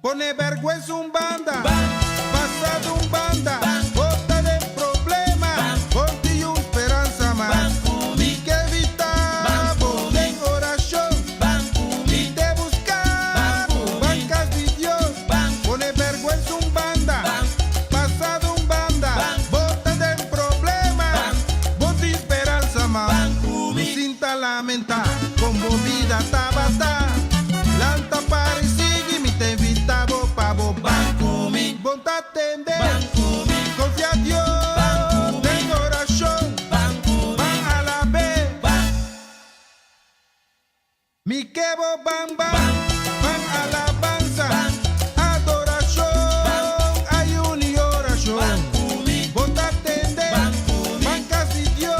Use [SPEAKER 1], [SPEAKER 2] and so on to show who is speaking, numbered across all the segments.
[SPEAKER 1] Pone vergüenza un banda, pasado un banda, bota de problema, contigo esperanza más. Y que evitamos en oración, y te buscamos, bancas de Dios. Pone vergüenza un banda, pasado un banda, bota de problema, contigo esperanza más. No sinta lamentar, como vida tabata, lanta parisigue, mi te invitabo pavo banco mi. Bonta atender, confía a Dios, ten oración, van a la vez. Mi quebo bam bam, van alabanza, adoración, ayuno y oración. Bonta atender, bancas de Dios,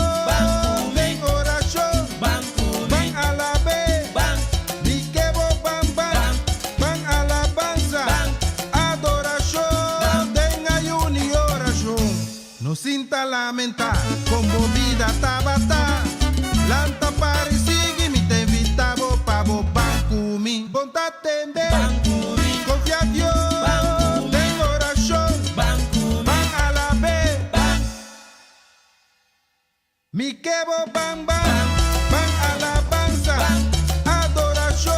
[SPEAKER 1] ten oración, van a la vez. Mi quebo bam bam, van alabanza, adoración, ten ayuno y oración. No sinta lamentar, como vida tabata, lanta parisigue, mi te invitabo pavo banco mi. Bonta atender, confía a Dios, ten oración, van a la vez. Mi quebo bam bam, van alabanza, adoración,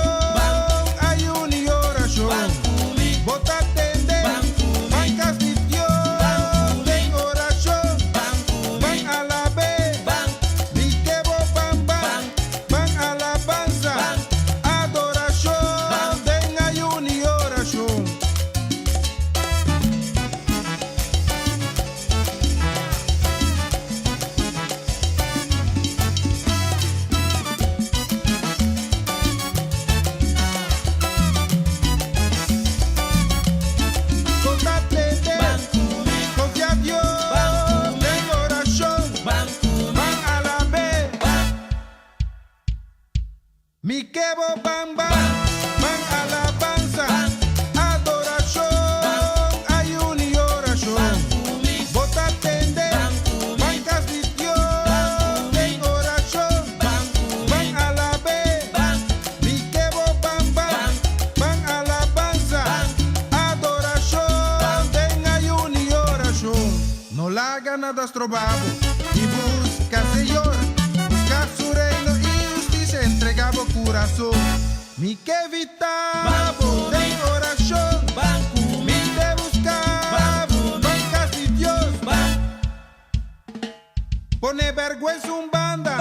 [SPEAKER 1] ayuno y oración. Bonta atender, bancas de Dios, ten oración, van a la vez. Mi quebo bam bam, van alabanza, adoración, ten ayuno y oración. Bonta atender, confía a Dios, ten oración, van a la vez. Mi quebo bam bam, van alabanza, adoración, ayuno y oración. Bonta atender, bancas de Dios, ten oración, van a la vez. Mi quebo bam bam, van alabanza, adoración, ten ayuno y oración. No la haga nada estrobado y busca Señor, busca su reino y justicia, entregado corazón. Mi que evitabo ten oración, mi te buscabo, bancas de Dios. Pone vergüenza un banda,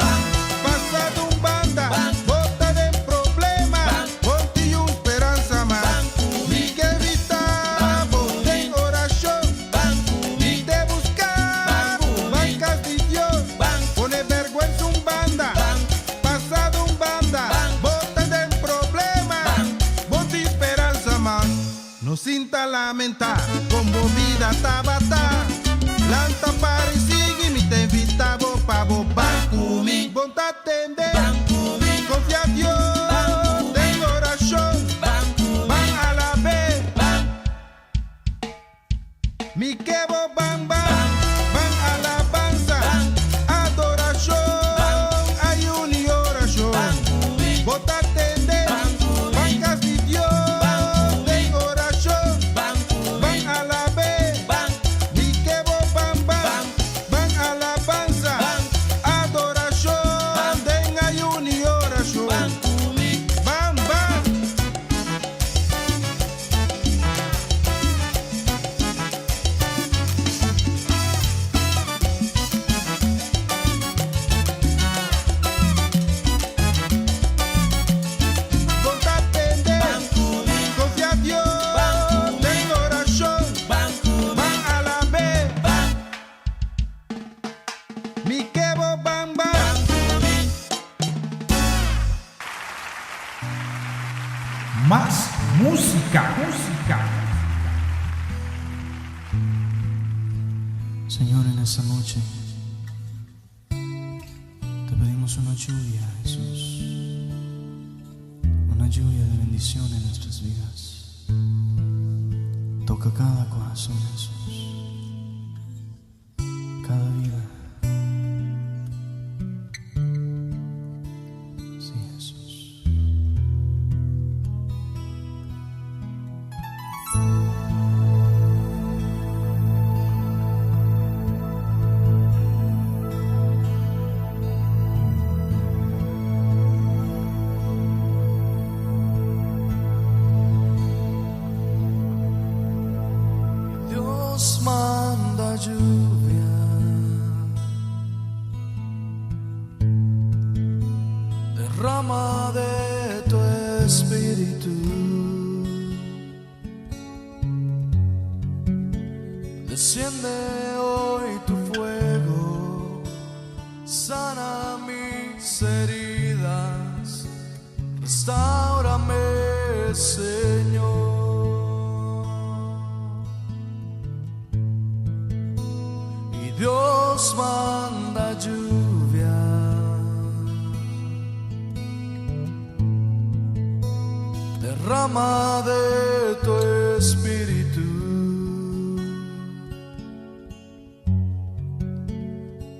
[SPEAKER 1] pasado un banda, bota de problema, contigo esperanza más. Mi que evitabo ten oración, mi te buscabo, bancas de Dios. Pone vergüenza un banda, pasado un banda, bota de problema, contigo esperanza más. No sinta lamentar, como vida tabata, lanta parisigue, mi te invitabo pavo banco mi. Bonta atender, confía a Dios, ten oración, van a la vez. Mi quebo bam bam, van alabanza, adoración, ayuno y oración. Bonta atender, bancas de Dios, ten oración, van a la vez. Mi quebo bam bam, van alabanza, adoración, ten ayuno y oración. Bam bam. Bonta atender, confía a Dios, ten oración, van a la vez. Mi quebo bam bam.
[SPEAKER 2] Más música.
[SPEAKER 3] Señor, en esta noche te pedimos una lluvia, Jesús, una lluvia de bendición en nuestras vidas. Toca cada corazón, Jesús, cada vida. Sí, Jesús. Derrama de tu espíritu, desciende hoy tu fuego, sana mis heridas, restáurame, Señor. Y Dios manda lluvia, derrama de tu espíritu,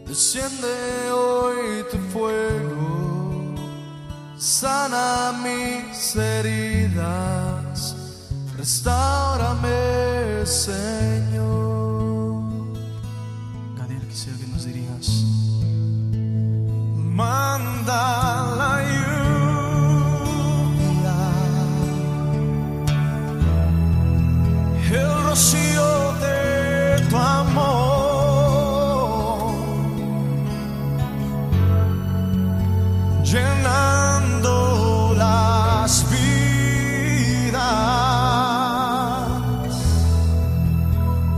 [SPEAKER 3] desciende hoy tu fuego, sana mis heridas, restáurame, Señor. Gadiel, quisiera que nos dirías: manda la lluvia, el rocío de tu amor, llenando las vidas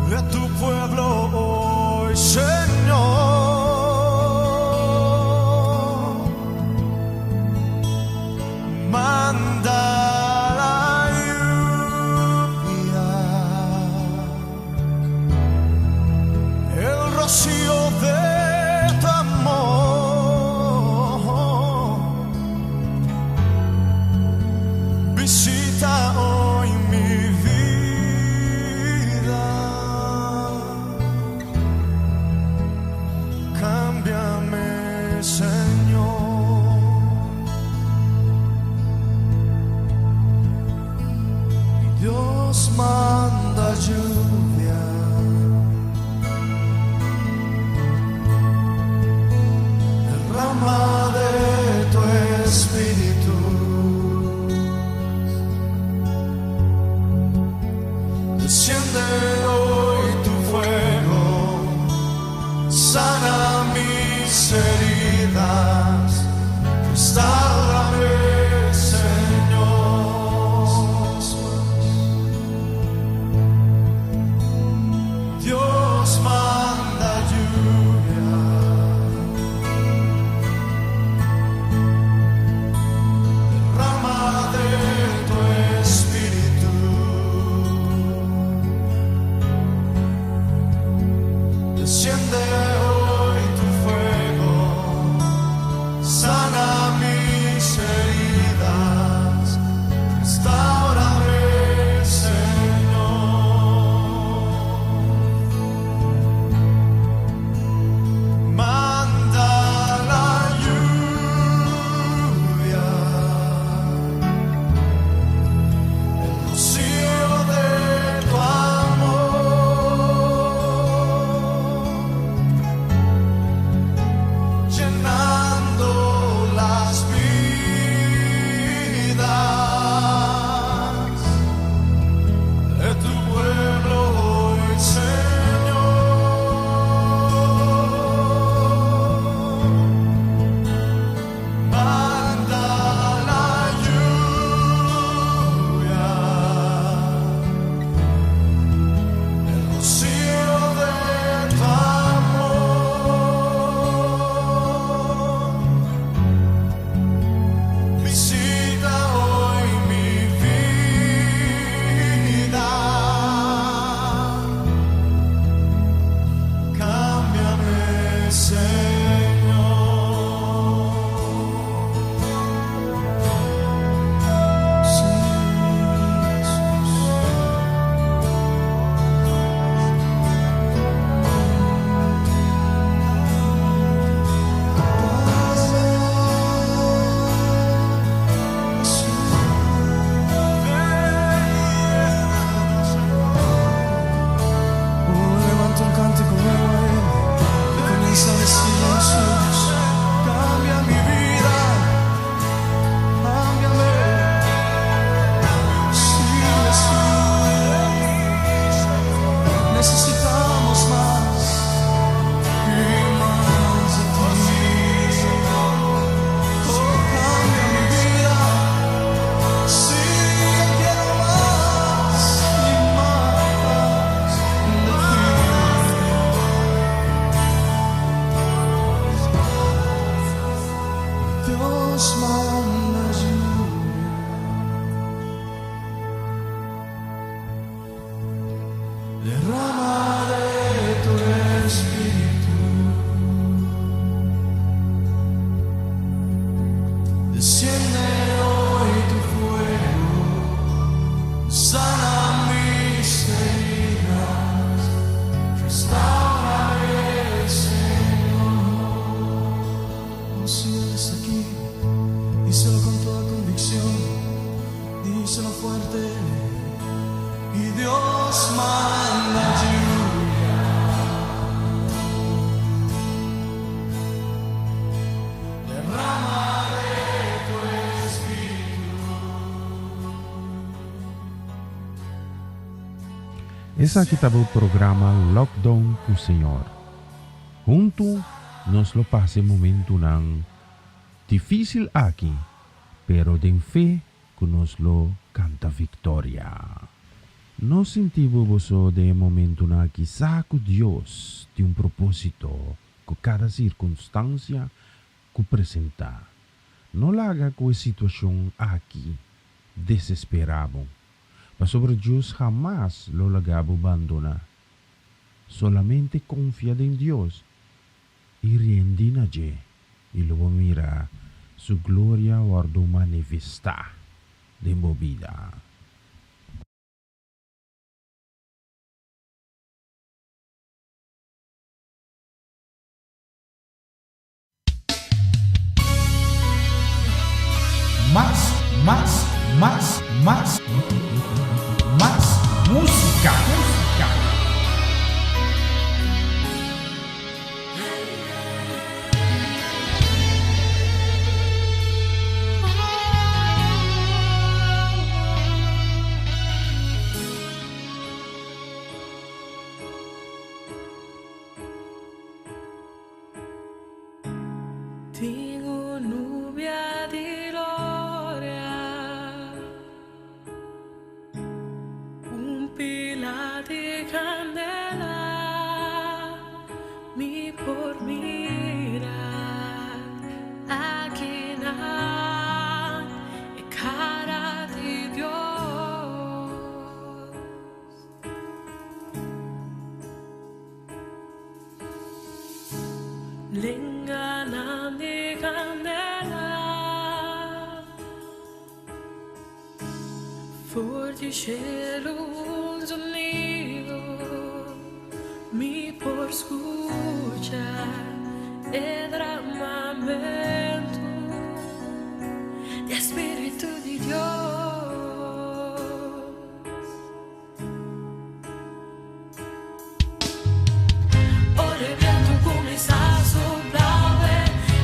[SPEAKER 3] de tu pueblo hoy, Señor. Manda la lluvia, el rocío de tu amor, visita hoy mi vida, cámbiame, Señor. Y Dios manda lluvia, derrama de tu espíritu, desciende hoy tu fuego, sana mis heridas, restáurame, Señor. Dios manda lluvia, Dios manda lluvia, derrama de tu espíritu, desciende hoy tu fuego, sana mis heridas, restaurame, Señor. Oh, si Él está aquí, díselo con toda convicción, díselo fuerte, y Dios manda lluvia, derrama de tu espíritu.
[SPEAKER 4] Essa aqui estava o programa Lockdown com o Senhor. Junto, nós lo passe momento ng difícil aqui, pero din fe, que nos lo canta victoria. Nos sentimos de momento na quizá que Dios de un propósito que cada circunstancia que presenta. No la haga com a situação aqui desesperado. Mas sobre Dios jamás lo lagabo abandona. Solamente confía en Dios y riendinaje y luego mira su gloria guardo manifesta de movida.
[SPEAKER 2] Más música.
[SPEAKER 5] Tengo nubia di gloria, un pila di candela, mi por mirar aquí na e cara di Dios. Lengana di candela, forti cielo sonido, mi por escuchar el derramamiento de Espíritu de Dios. Ora el viento comienza a soplar,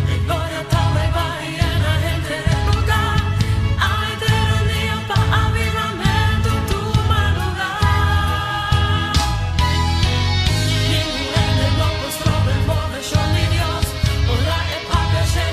[SPEAKER 5] la gloria tal va llena gente del lugar. Hay tiranía para avivamiento tu mano da. Ningún ende no postró el poder de Dios. Ora el papel se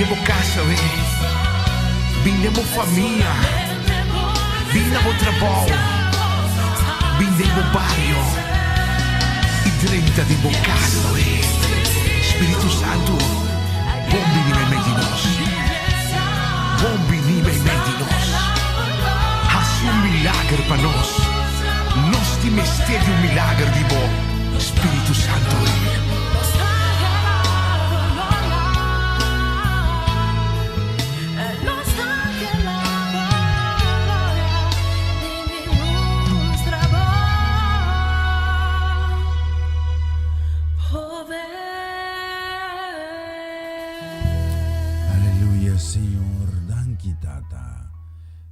[SPEAKER 6] Binde mo casa, binde mo família, binde mo trabalho, binde mo barrio, e 30 de mo casa, Espírito Santo, bom bini me de nós, bom bini me de nós, haz milagre para nós, nós te mestre milagre de bom, Espírito Santo.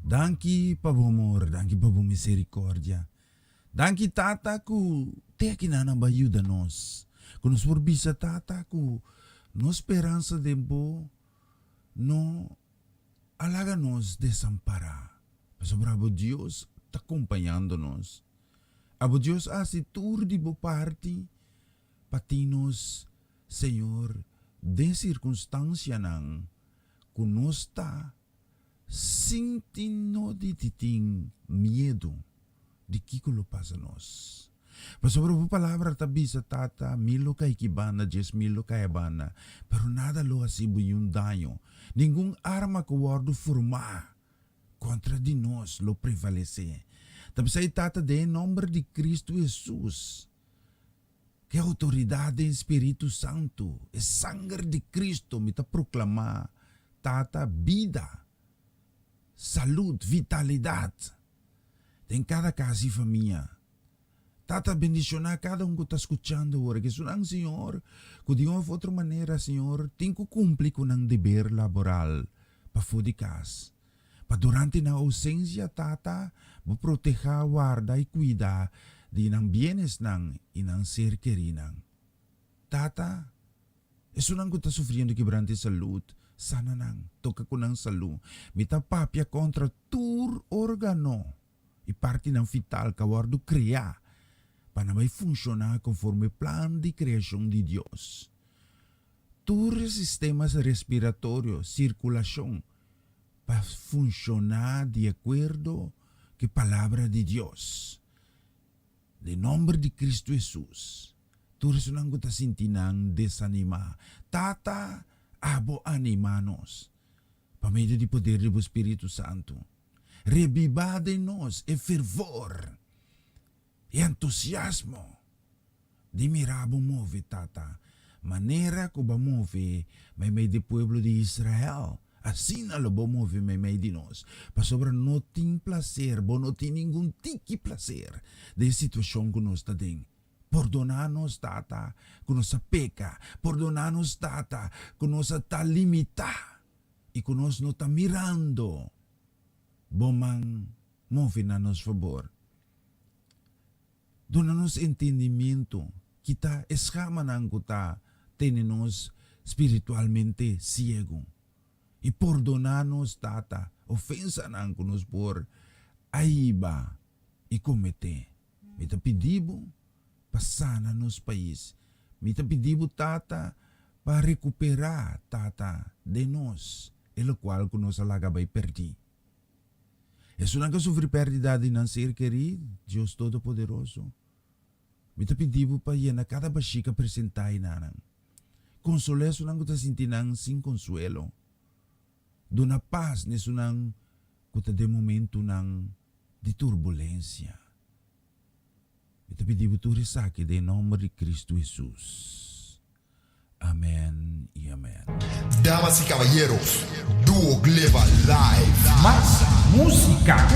[SPEAKER 2] Danki pa bumor, danki pa misericordia. Danki tata ku te kinana bayuda nos. Kung nos forbisa tata ku no esperança de bo no alaga nos desampara. Sobra abo Dios ta acompanhando-nos. Abo Dios asi tur di bo parti patinos Senhor de circunstância nang kunosta sintino di titing miedo di kikulo pa sa nos. Pasobra po palabra tabi sa tata, milo kay kibana, 10 milo kay abana, pero nada lo asibo yung daño. Ningún arma kuwardo forma contra di nos lo prevalece. Tapos ay tata de nombre di Cristo Jesus, que autoridade do Espírito Santo, e sangue de Cristo, mita proclama, tata, vida, salud, vitalidade em cada casa e família. Tata, bendicionar cada um que está escutando agora, que sunang Senhor, que de uma outra maneira, Senhor, tem que cumprir com um dever laboral para fora de casa. Para durante na ausência, tata, vou proteger, guardar e cuidar de nang bienes nang inang ser querinang. Tata, isso nang que está sofrendo quebrante saúde, sana nang, toca ko ng salu, mita papia contra tur organo, e parte ng vital kawardo crea, para may funcionar conforme plan de criação de Dios. Tur sistemas respiratório, circulação, para funcionar de acordo com a palavra de Dios. De nombre de Cristo Jesus, tur sunang ko ta sintinang desanima, tata, abo animanos, pa medio di poder do Espírito Santo. Reviva de nos e fervor e entusiasmo di mirabo move, tata, manera ko ba move may di pueblo de Israel, assim na lo ba move may di nos, pa sobra no ting placer, bo no ting ningun tiki placer de sitwasyon ko nos tading. Perdonanos, tata, kung sa peka. Perdonanos, tata, kung sa talimita. Y kung no ta mirando. Bomang move na nos favor. Donanos entendimiento. Kita escama na ang kuta. Tenenos espiritualmente ciego. Y perdonanos, tata. Ofensa na ang kunos por aiba y comete. Mita pidibo pasana nos país. Mita pidibo, tata, para recuperar, tata, de nos, e lo cual que nos alagabay perdi. Eso nang kasufri pérdida de ng ser querido, Dios Todopoderoso. Mita pidibo pa yan na cada basika presentay nanang. Consoleso nang kuta sintinang sin consuelo. Doon na paz ni sunang kuta de momento ng di turbulencia. Ito pedibo sa akin de nombre de Cristo Jesus. Amén y amén.
[SPEAKER 7] Damas y caballeros, Duo Gleba Live.
[SPEAKER 2] Más música.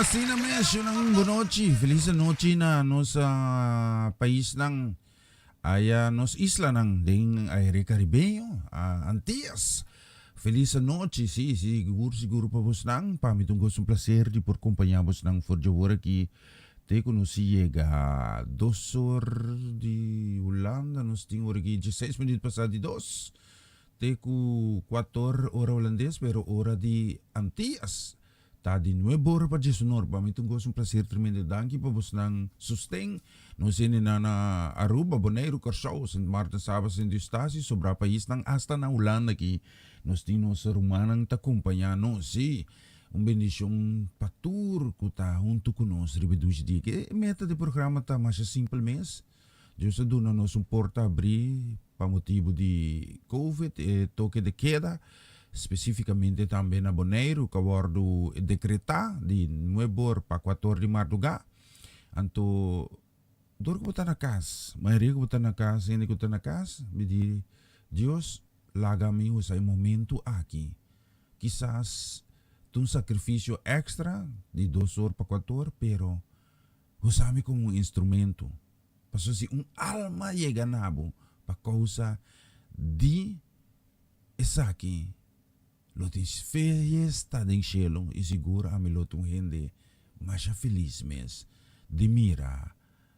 [SPEAKER 2] Sina mes, yun ang bonochi. Feliz noche na no sa país ng nos isla ng ding Aire Caribeño, Antillas. Feliz noche, sí, siguro pa bos nang pamitong gustong placer di por compañamos ng Forjawara ki te conocí ga 2 horas di Holanda, nos ting ora ki 16 minutos pasadi 2. Te ku 4 ora holandés pero ora di Antillas. Ta di 9 ora pa di sonor, pamitong gustong placer tremendo danki pa bos nang susteng. No sini na Aruba, Bonaire, Curaçao, St. Martin, Sabas, Saint Eustachio, sobra país ng hasta na Holanda ki nos tino sa rumanang takumpanyano si un bendisyong patur kuta junto kunos ribedush di ke meta de programa ta masya simple mes Diyos sa doon nos suporta abri pamotibo di COVID toque de queda especificamente também na Bonaire kawardo dekreta di 9 pa 4 de madruga anto dor ko na kas mayri ko na kas hindi ko na kas bidi Diyos lagami sa momento aqui. Quizás un sacrificio extra de 2 horas para 4 horas, pero usame como un instrumento. Paso si un alma llega nabo para causa de esa aqui. Lo tis fiesta del cielo y seguro a mi lotong gente mas feliz mes de mira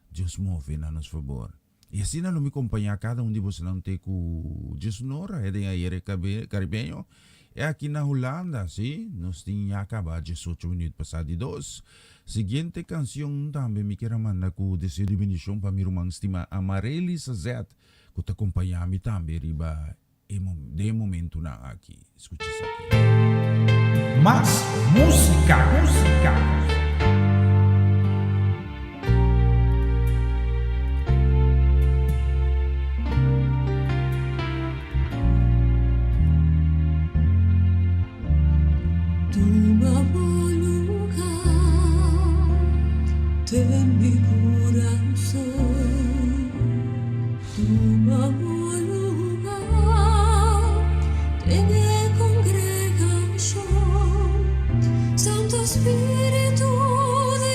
[SPEAKER 2] Dios move na nos favor. E assim não me acompanhar cada um de vocês não ter com Jesnora, é de Aire Caribeño, é aqui na Holanda, sim, nós tínhamos acabado 18 minutos passado de 2. Seguinte canção também me quero mandar com desejo de bendição para meu irmão estima Amareli Sazet, que te acompanhar me também riba de momento na aqui. Escute isso aqui.
[SPEAKER 6] Más música.
[SPEAKER 5] De mi corazón, tu nuevo lugar en congregación, Santo Espíritu de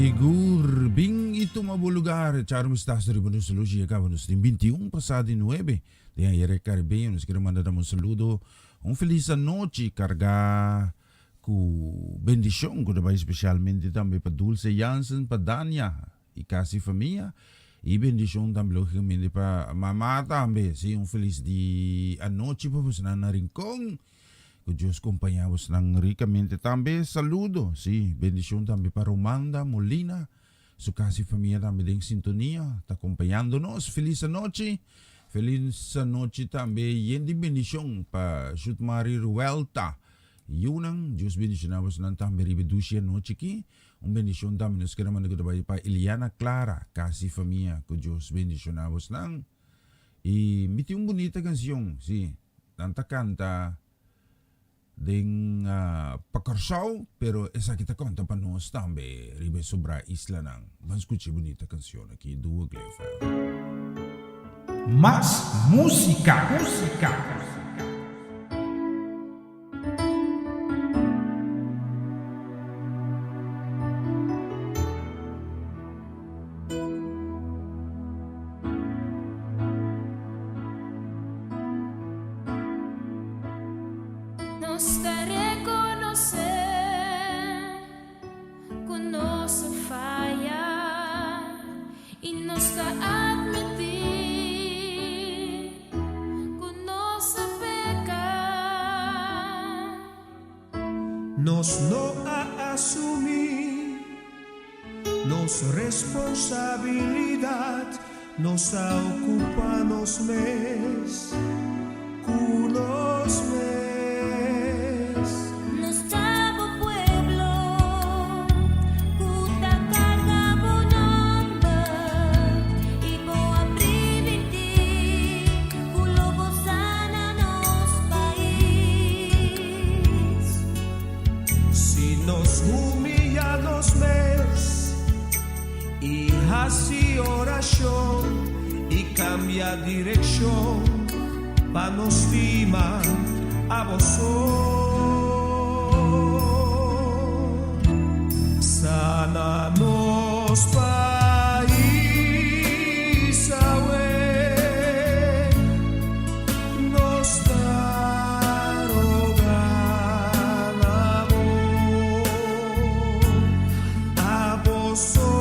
[SPEAKER 2] Sigur, bing ito mabulugar. Charo mo stasa rin sa Lucia ka, nos 21 pasado 9. De ayer Caribbean, nos quiero mandar un saludo. Un feliz noche, carga ku bendición, ko dabei especialmente también pa Dulce Jansen, pa Dania, y casi familia. Y bendición también lógicamente pa mamá también. Sí, un feliz di anoche pa pues na rincón. Que Dios acompañamos ng ricamente también. Saludo, sí. Bendición también para Romanda Molina. Su casi familia también en sintonía. Está acompañándonos. Feliz noche. Feliz noche también. Y en bendición para Shutmari Ruelta. Yunang, Dios bendicionamos ng también ribedusia noche aquí. Un bendición también nos queremos nagdabay pa Iliana Clara. Casi familia. Que Dios bendicionamos ng. Y miti un bonita canción. Sí. Tanta canta. Ding pakarsaw, pero esa kita kanta pa nos tambe ribe sobra isla ng escuche bonita canción aquí Duo Gleva.
[SPEAKER 1] Más música.
[SPEAKER 5] Nos da reconocer cuando se falla y nos da admitir cuando se peca.
[SPEAKER 8] Nos no a assumir nos responsabilidad, nos a ocuparnos mes, culos mes. Hace oración y cambia dirección pa nos estima a vosotros. Sana nos país away, nos darogan a vosotros.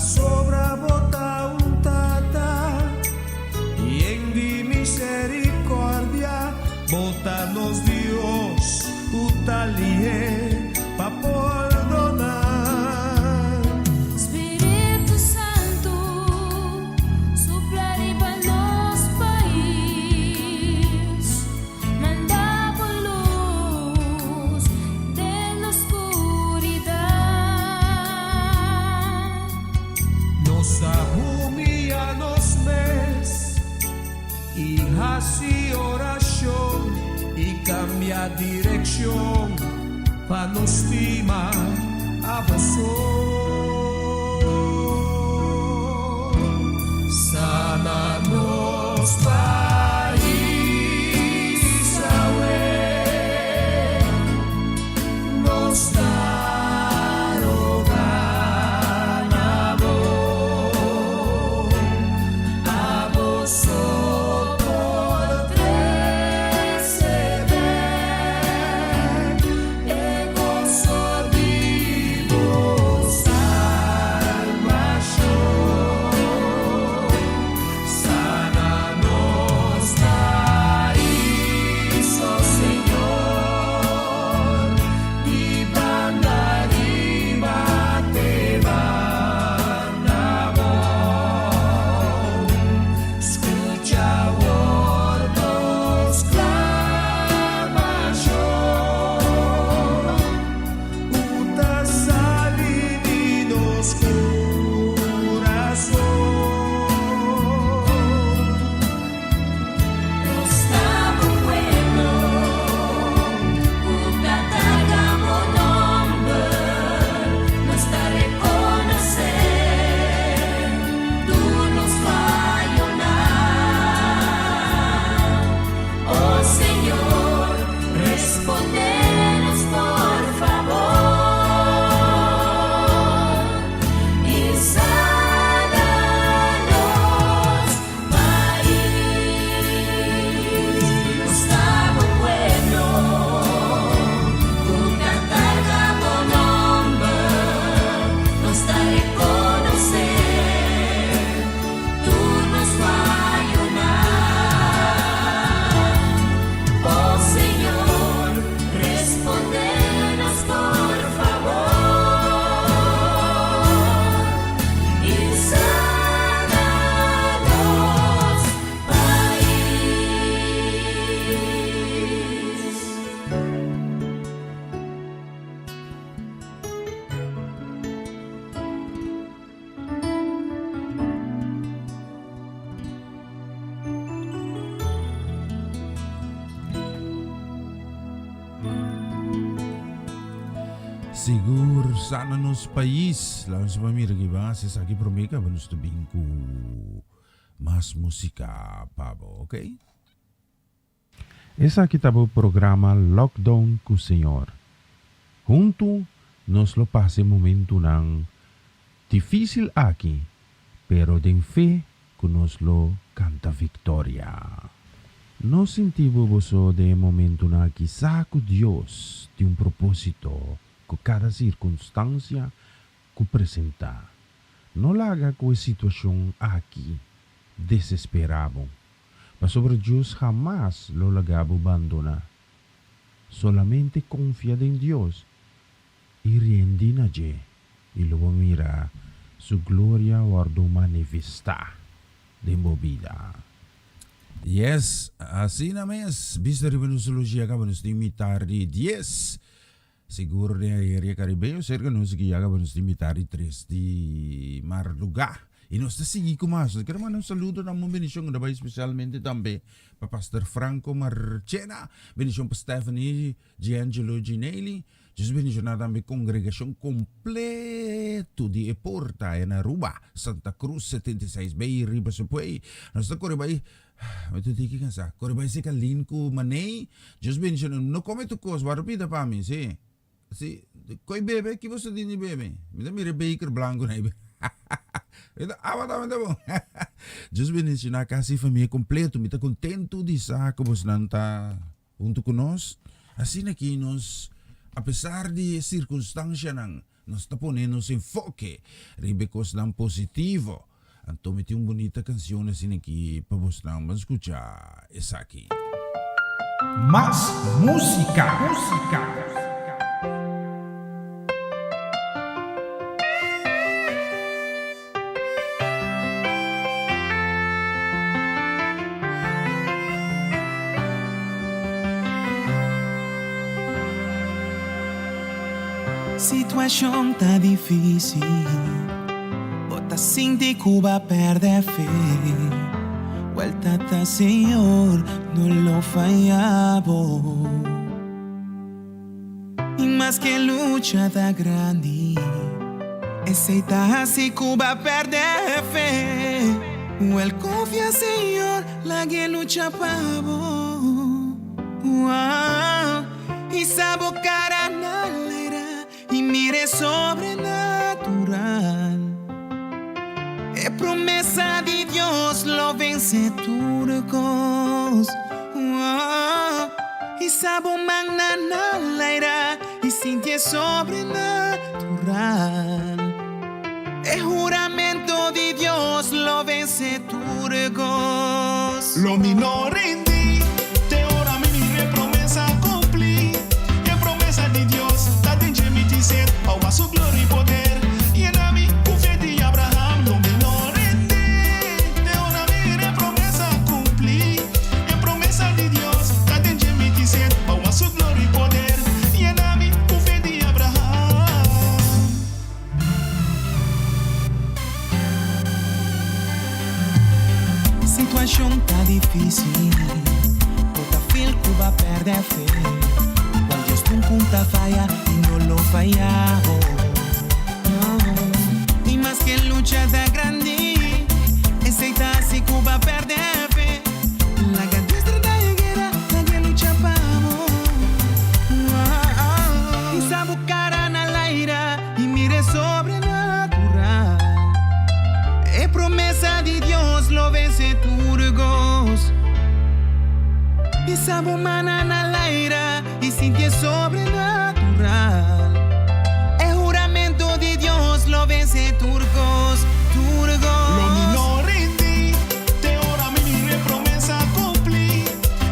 [SPEAKER 8] Sobra bota un tata y en di misericordia bótanos Dios utalie pa perdonar.
[SPEAKER 5] Espíritu Santo sopla riba nos país, manda por luz de la oscuridad.
[SPEAKER 8] Nos ahumia nos mes y hace oración y cambia dirección panostima a vosotros. Sana nos país away, nos darogan a vosotros recebed en gozo vivo salvación. Sánanos país, oh Señor, y banda arriba te mandamos. Escucha vuestros clamación, uta salininos corazón.
[SPEAKER 5] Nos estamos bueno, puta targamo nombre, nos está reconocer, tú nos fallonar. Oh Señor, respóndenos por favor y sánanos país. Nos estamos bueno, un cantar como nombre, nos está reconocer, tú nos fallonar. Oh Señor, respóndenos por favor y sánanos país.
[SPEAKER 2] Sigur sana nos país. Lawan sa pamira giba sa saki promeka banus tubing ku mas musika pabo, okay?
[SPEAKER 4] Esa kita po programa Lockdown ku Senyor. Junto nos lo pase momento ng difícil aquí, pero din fe ku nos lo canta victoria. No sentivo boso de momento na quizá ku Dios de un propósito ku cada circunstancia ku presenta. No laga ku sitwasyon aquí desesperado. Mas sobre Dios jamás lo lagabo abandona. Solamente confía en Dios y riendi na je y lo mira su gloria guardo manifesta de movida.
[SPEAKER 2] Yes, así na mes. Bisa rin banusologiya ka banus limitari 10. Siguro na area Caribeo, cerca no sige yaga banus limitari 3 di Marluga. Y nos está sigi kumaso. Kaya naman un saludo ng mga benisyon na ba especialmente tambe pa Pastor Franco Marchena, benisyon pa Stephanie Giangelo Ginelli, Diyos benisyon na tambe kongregasyon kompleto di Eporta en Aruba, Santa Cruz 76 Bay, Riba Supuey. Nos está koribay, matutiki ka sa, koribay si Kalin ko manay, Diyos benisyon no come to cause, warupita pa mi, si, koi bebe, kibo sa din ni bebe, mire baker blanco na ibe. Ito, awa tama mo. Diyos benisyon na kasi família completo. Mita contento di sa kubos nanta junto con nos. Así na kinos, a pesar di circunstancia nang nos taponen nos enfoque, ribecos ng positivo. Ang tumiti yung bonita kansyon na siniki pabos nang maskucha esaki.
[SPEAKER 1] Más música, música.
[SPEAKER 8] Situación tá difícil, bota sinti Cuba perde fe. Vuelta tá Señor, no lo fallamos. Y más mas que lucha da grande. Aceita se Cuba perde fé. O el confia, Senhor, la que lucha pavo. E sabe o cara na leira e mire sobrenatural. É promessa de Deus, lo vence turcos. E sabe o magna na leira e sentir sobrenatural. É juramento de Dios, lo vence turcos.
[SPEAKER 6] Lo minor en ti, te ora mi promesa cumplir. Y en promesa de Dios, la tenche mi dice, a su gloria y poder. Y en a mí, un fe de Abraham, lo minor en ti, te ora mi promesa cumplir. Y en promesa de Dios, la tenche mi dice, a su gloria y poder. Y en a mí, un fe de Abraham.
[SPEAKER 8] Situação tá difícil, toda fil Cuba perde a fé. Quando Deus tu conta falha e não lo fallamos. E mais que lucha da grande, aceita se Cuba perde a fé. La gandestra da guerra, la que lucha pavo. E sabe o cara na laira e mire sobrenatural. É promessa de Deus, lo vence turcos. E sabe humana na leira e sentir sobrenatural. É juramento de Deus, lo vence turcos.
[SPEAKER 6] Lo minor en ti, te ora mi promesa cumplir.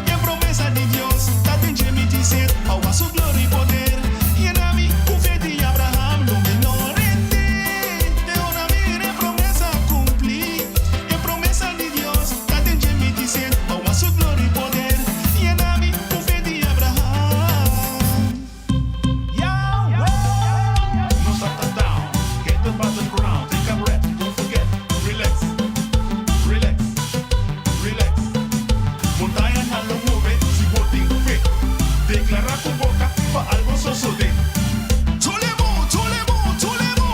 [SPEAKER 6] Y en promesa de Dios, la tenche mi dice, a su gloria y poder. Y en a mí, un fe de Abraham, lo minor en ti, te ora mi promesa cumplir. Y en promesa de Dios, la tenche mi dice, a su gloria y poder. Y en a mí, un fe de Abraham. Yahweh, no stop down, get the bottom ground, take a breath, don't forget, relax, relax, relax. Montaña no lo mueve, si voten fe. Declara con boca, pa' algo sucede. Chulemo, chulemo, chulemo.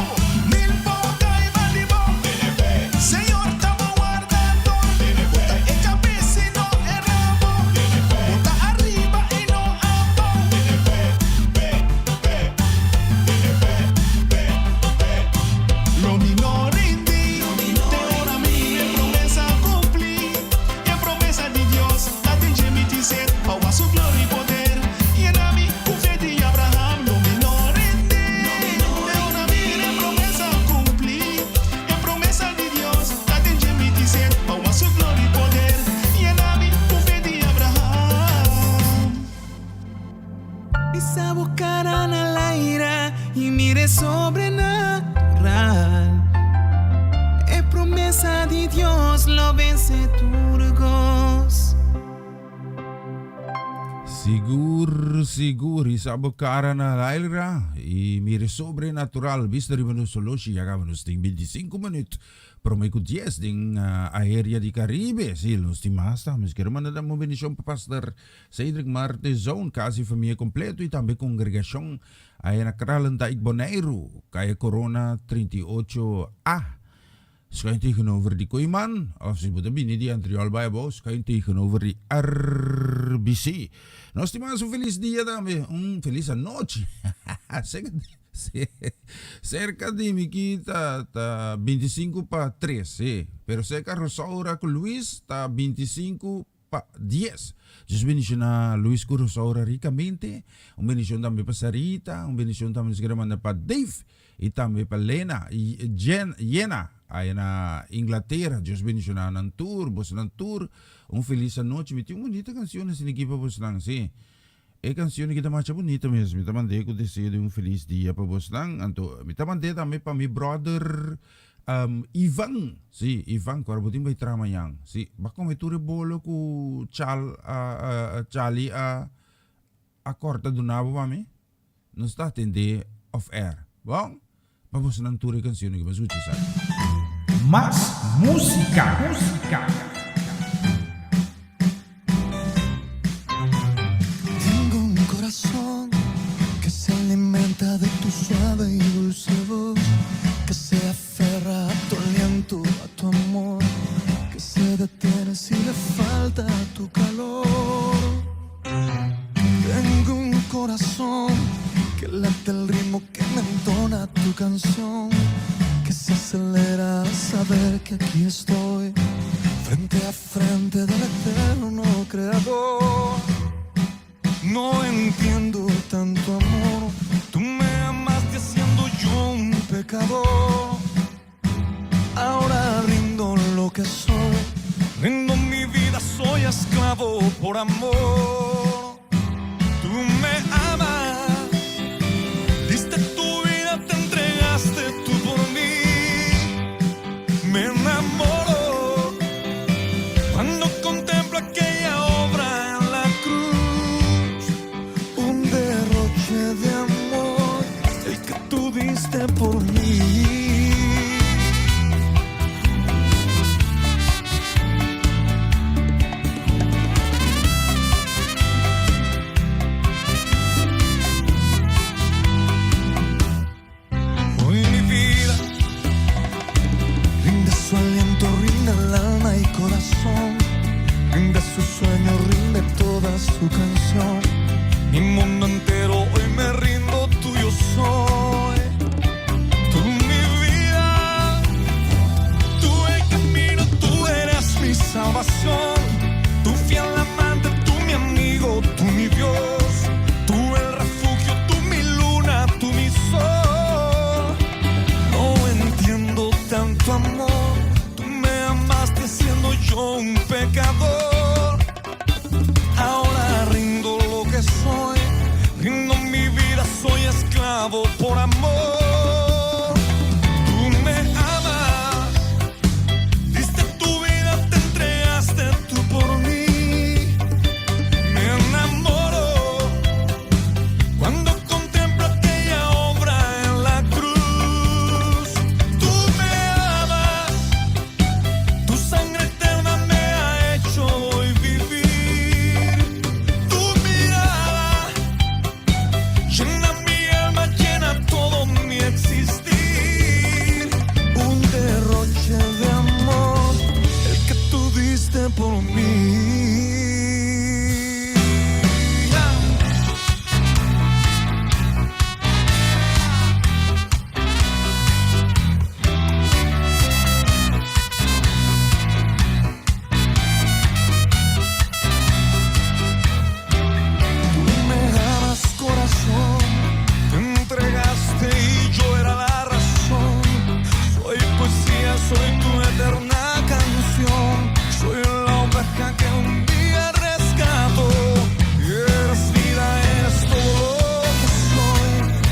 [SPEAKER 6] Mil boca y balibón. Señor, estamos guardando. El cabeza y no el rabo. Monta arriba y no abajo. Lo minor en ti, te ora mi promesa cumplir. Y en promesa de Dios, la tenche mi dice, a su gloria y poder. Y en a mí, un fe de Abraham, lo minor en ti, te ora mi promesa cumplir. Y en promesa de Dios, la tenche mi dice, a su gloria y poder. Y en a mí, un fe de Abraham.
[SPEAKER 8] E sabe o cara na leira e mire sobrenatural. É promessa de Deus, lo vence turcos.
[SPEAKER 2] Sigur, isabo cara na lailra e mire sobrenatural. Vista rimano soloshi, yagavanos ting 25 minutos. Promeco 10 ding aérea di Caribe. Sí, los timasta, mas quero mandar uma bendição para pastor Cedric Martezon, casa e família completo e também congregação aí na Kralendijk Bonaire, kaya Corona 38A. Schijn tegenover die Koeman, of ze moeten binnen die Antrial Bijbel, schijn tegenover die RBC. Nos estimamos un feliz día también, un feliz noche. Cerca de mi quita está 25 para 3, sí. Pero cerca Rosaura con Luis está 25 para 10. Dios bendición a Luis con Rosaura ricamente. Un bendición también para Sarita, un bendición también se quiere mandar para Dave. Y también para Lena y Jena. Aí na Inglaterra, Deus bendicionar ng tour, bos ng tour, feliz noche. May uma bonita canção nessa equipa bos lang, si. Canção kita macha bonita mesmo. Mita mande ko desejo de feliz dia pa bos lang. Anto, mita mande também pa mi brother Ivan, si Ivan, ko arabutin ba itrama yang. Si, baka may ture bolo ko Charlie a corta do nabo mami. Não está atende off air. Bom, vamos ng tour canção que mas uti sa.
[SPEAKER 6] Más música.
[SPEAKER 3] Tengo un corazón que se alimenta suave y dulce voz que se aferra a tu aliento, a tu amor, que se detiene si le falta tu calor. Tengo un corazón que late el ritmo que me entona tu canción, que se acelera al saber que aquí estoy, frente a frente del eterno creador. No entiendo tanto amor, tú me amaste siendo yo un pecador. Ahora rindo lo que soy, rindo mi vida, soy esclavo por amor. Tú me amas, diste tu vida, te entregaste tú por mí. Me enamoro cuando contemplo aquella obra en la cruz, un derroche de amor, el que tú diste por mí. Hoy mi vida rinde su aliento, rinde el alma y corazón, rinde su sueño, rinde toda su canción. Mi mundo entero hoy me rindo, tuyo soy. Tú mi vida, tú el camino, tú eres mi salvación. Tú fiel amante, tú mi amigo, tú mi Dios. Tú el refugio, tú mi luna, tú mi sol. No entiendo tanto amor, tú me amaste siendo yo un pecador. Ahora rindo lo que soy, rindo mi vida, soy esclavo por amor. Tú me amas, diste tu vida, te entregaste tú por mí. Me enamoro cuando contemplo aquella obra en la cruz. Tú me amas, tu sangre eterna me ha hecho hoy vivir. Tu mirada llena mi alma, llena todo mi existir. Un derroche de amor, el que tú diste por mí. Tú me amas, corazón, te entregaste y yo era la razón. Soy poesía, soy tu eterna canción. Soy la oveja que un día rescato. Eres vida, eres todo lo que soy.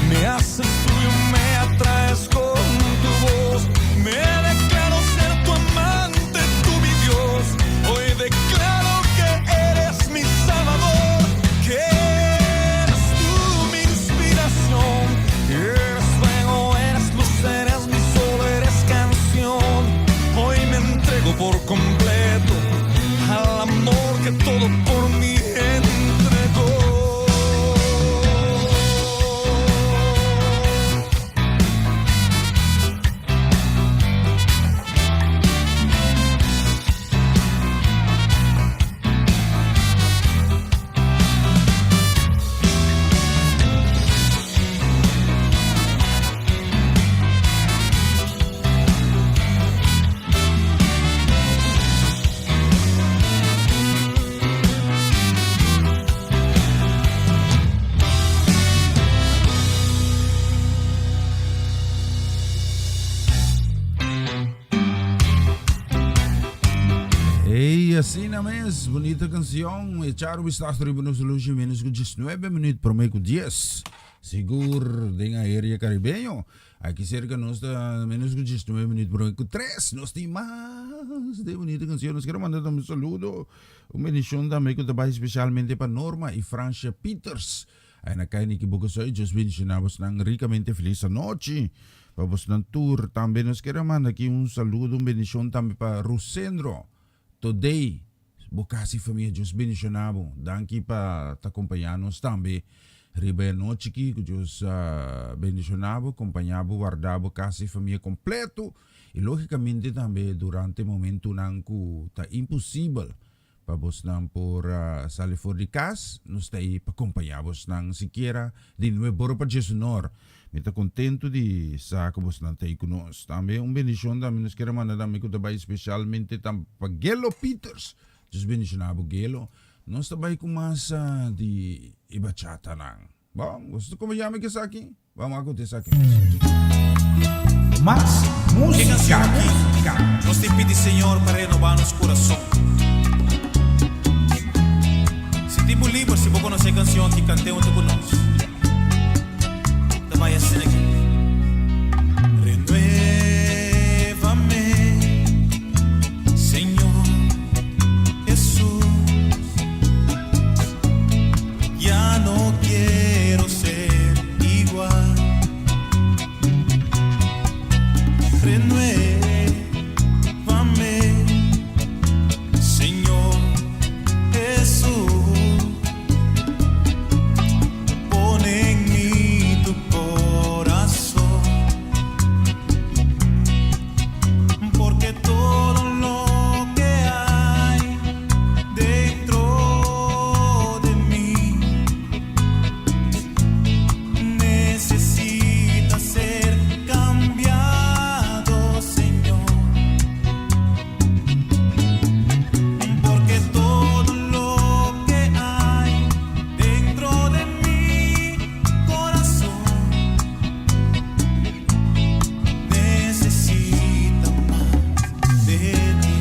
[SPEAKER 3] Me haces tuyo, me atraes con tu voz. Me declaro ser tu amante, tú mi Dios. Hoy declaro que eres mi salvador, que eres tú mi inspiración. Eres fuego, eres luz, eres mi sol, eres canción. Hoy me entrego por completo al amor que todo por mí entregó.
[SPEAKER 2] Hey, assim na mes, bonita canção. E charo estás tribunal solution menos com 19 minutos por meio com 10. Seguro, den a área caribenho. Aqui cerca nós está menos com 19 minutos por meio com 3. Nós tem mais de bonita canção. Nós queremos mandar um saludo. Uma bendição também com trabalho especialmente para Norma e Francia Peters. Aí na caia que boca só, just mencionamos nang ricamente feliz noite. Vamos ng tour. Também nós queremos mandar aqui um saludo, uma bendição também para Rosendro. Today, bukasi família, Deus bendicionado. Danke para te acompanhar-nos também. Riba noche que Deus bendicionava, acompanhava, guardava casa e família completo. E logicamente também durante o momento não está impossível para vos não por sair fora de casa, nós está aí para acompanhar vos não sequer de novo para Jesus Senhor. Me está contento de estar com vos não está aí conosco. Também bendição também nos quer mandar também que também especialmente para Gelo Peters. Jesus bendicionava Gelo. Nós também com massa de ibachata nang. Bom, gusto ko mayami ka sa akin? Vamos ako sa akin.
[SPEAKER 1] Más
[SPEAKER 9] ¿Qué canción
[SPEAKER 1] música.
[SPEAKER 9] aquí? Nos te pide, Señor, para renovar nuestro corazón. Sentimos libres si vos conocés canción que cantemos tú con nosotros. Te vayas a hacer aquí. Renuévame, Señor Jesús. Ya no quiero ser igual. Renuévame, Señor Jesús. Pon en mí tu corazón, porque todo lo que hay dentro de mí necesita ser cambiado, Señor. Porque todo lo que hay dentro de mi corazón necesita más de ti.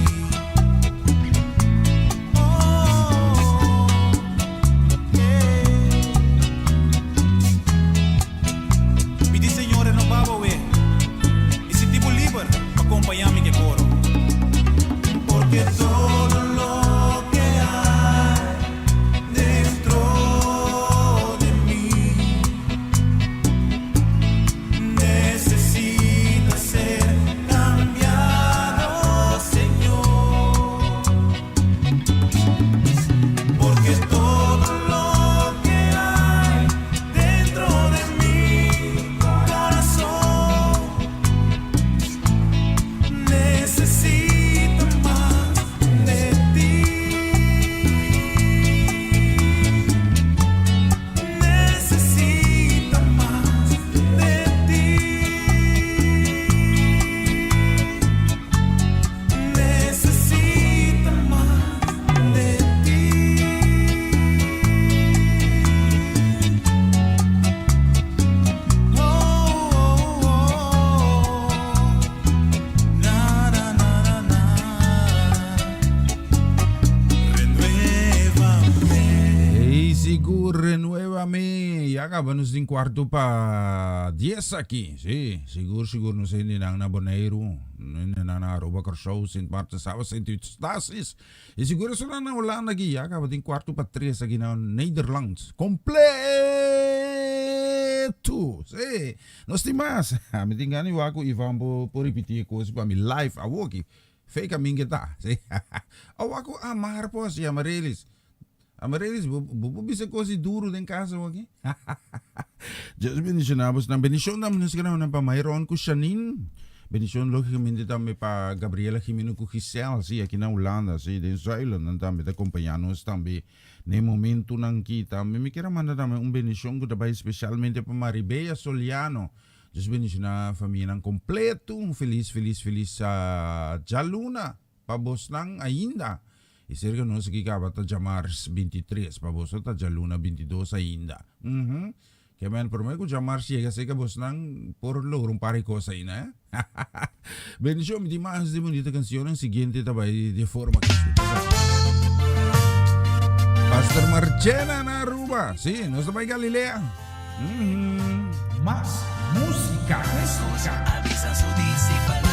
[SPEAKER 9] Pidi, Señor, renovado, ve. Y sentimos libre para acompañarme que coro. Porque todo lo que hay dentro de mí necesita ser cambiado, Señor. Porque todo lo que hay dentro de mi corazón necesita más de ti. Necesita más de ti. Necesita más de ti. Na, na, na, na, na. Renuévame.
[SPEAKER 2] Hey, seguro, renuévame. Ya acabamos din kwarto pa 10 aqui. Sí, seguro no sé ni nang naboneiro. Ni nang aroba show St. Martin Sabas St. Eustasis. E seguro sila na Holanda aqui. Ya acabamos din kwarto pa 3 aqui na Nederlands. Completo. Sí, no estoy más. Me tingani wako Ivan po repetir coisa pa mi live awoki. Fake aming kita. Sí. Awako amar po si Amarelis. Amarelis, bubu bisa kosi duro din casa aqui. Just bendicionamos ng bendición namin na sigara ng pamayroon ko Shanin. Bendición logicamente também para Gabriela Jimeno com Giselle, sim, aqui na Holanda, sim, de Israel, também acompanhando-nos também no momento nang kita. Me quero mandar também bendição que também especialmente para Maribeia Soliano. Just bendición na família ng completo, feliz Jaluna, para vos nang ainda. E cerca nós aqui acaba tá Jamars 23, para vos tá Jaluna 22 ainda. Kaya man, por mí, Jamars chega sa kabos nang por logrong pare cosa ina. Bendición, mi más de bonita canción, ang siguiente tabay de forma que Pastor Marchena Naruba, sí, nos tabay Galilea.
[SPEAKER 1] Más música.
[SPEAKER 8] Avisa a su discípulo.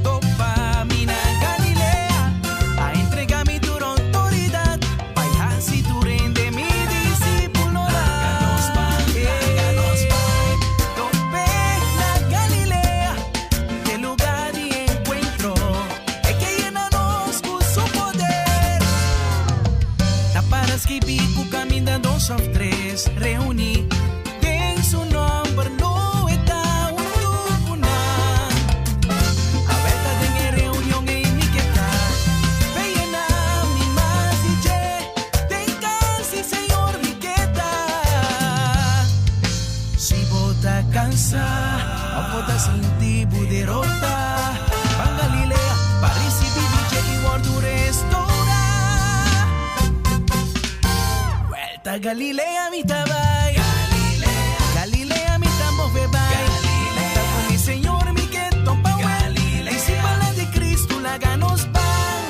[SPEAKER 8] Topa mina Galilea, a entregarme tu autoridad. Vaya si tú rende mi discípulo. Háganos pan. Tope la Galilea, el lugar de encuentro. Es que llenanos con su poder. Taparas que pico caminando só 3 reunidos. Apota sintibu derrota Van Galilea Parisi bibice y guardu restaura Vuelta Galilea mi tabay Galilea mi tambo bebay Está con mi Señor mi que topa Galilea Y si pala de Cristo la ganos van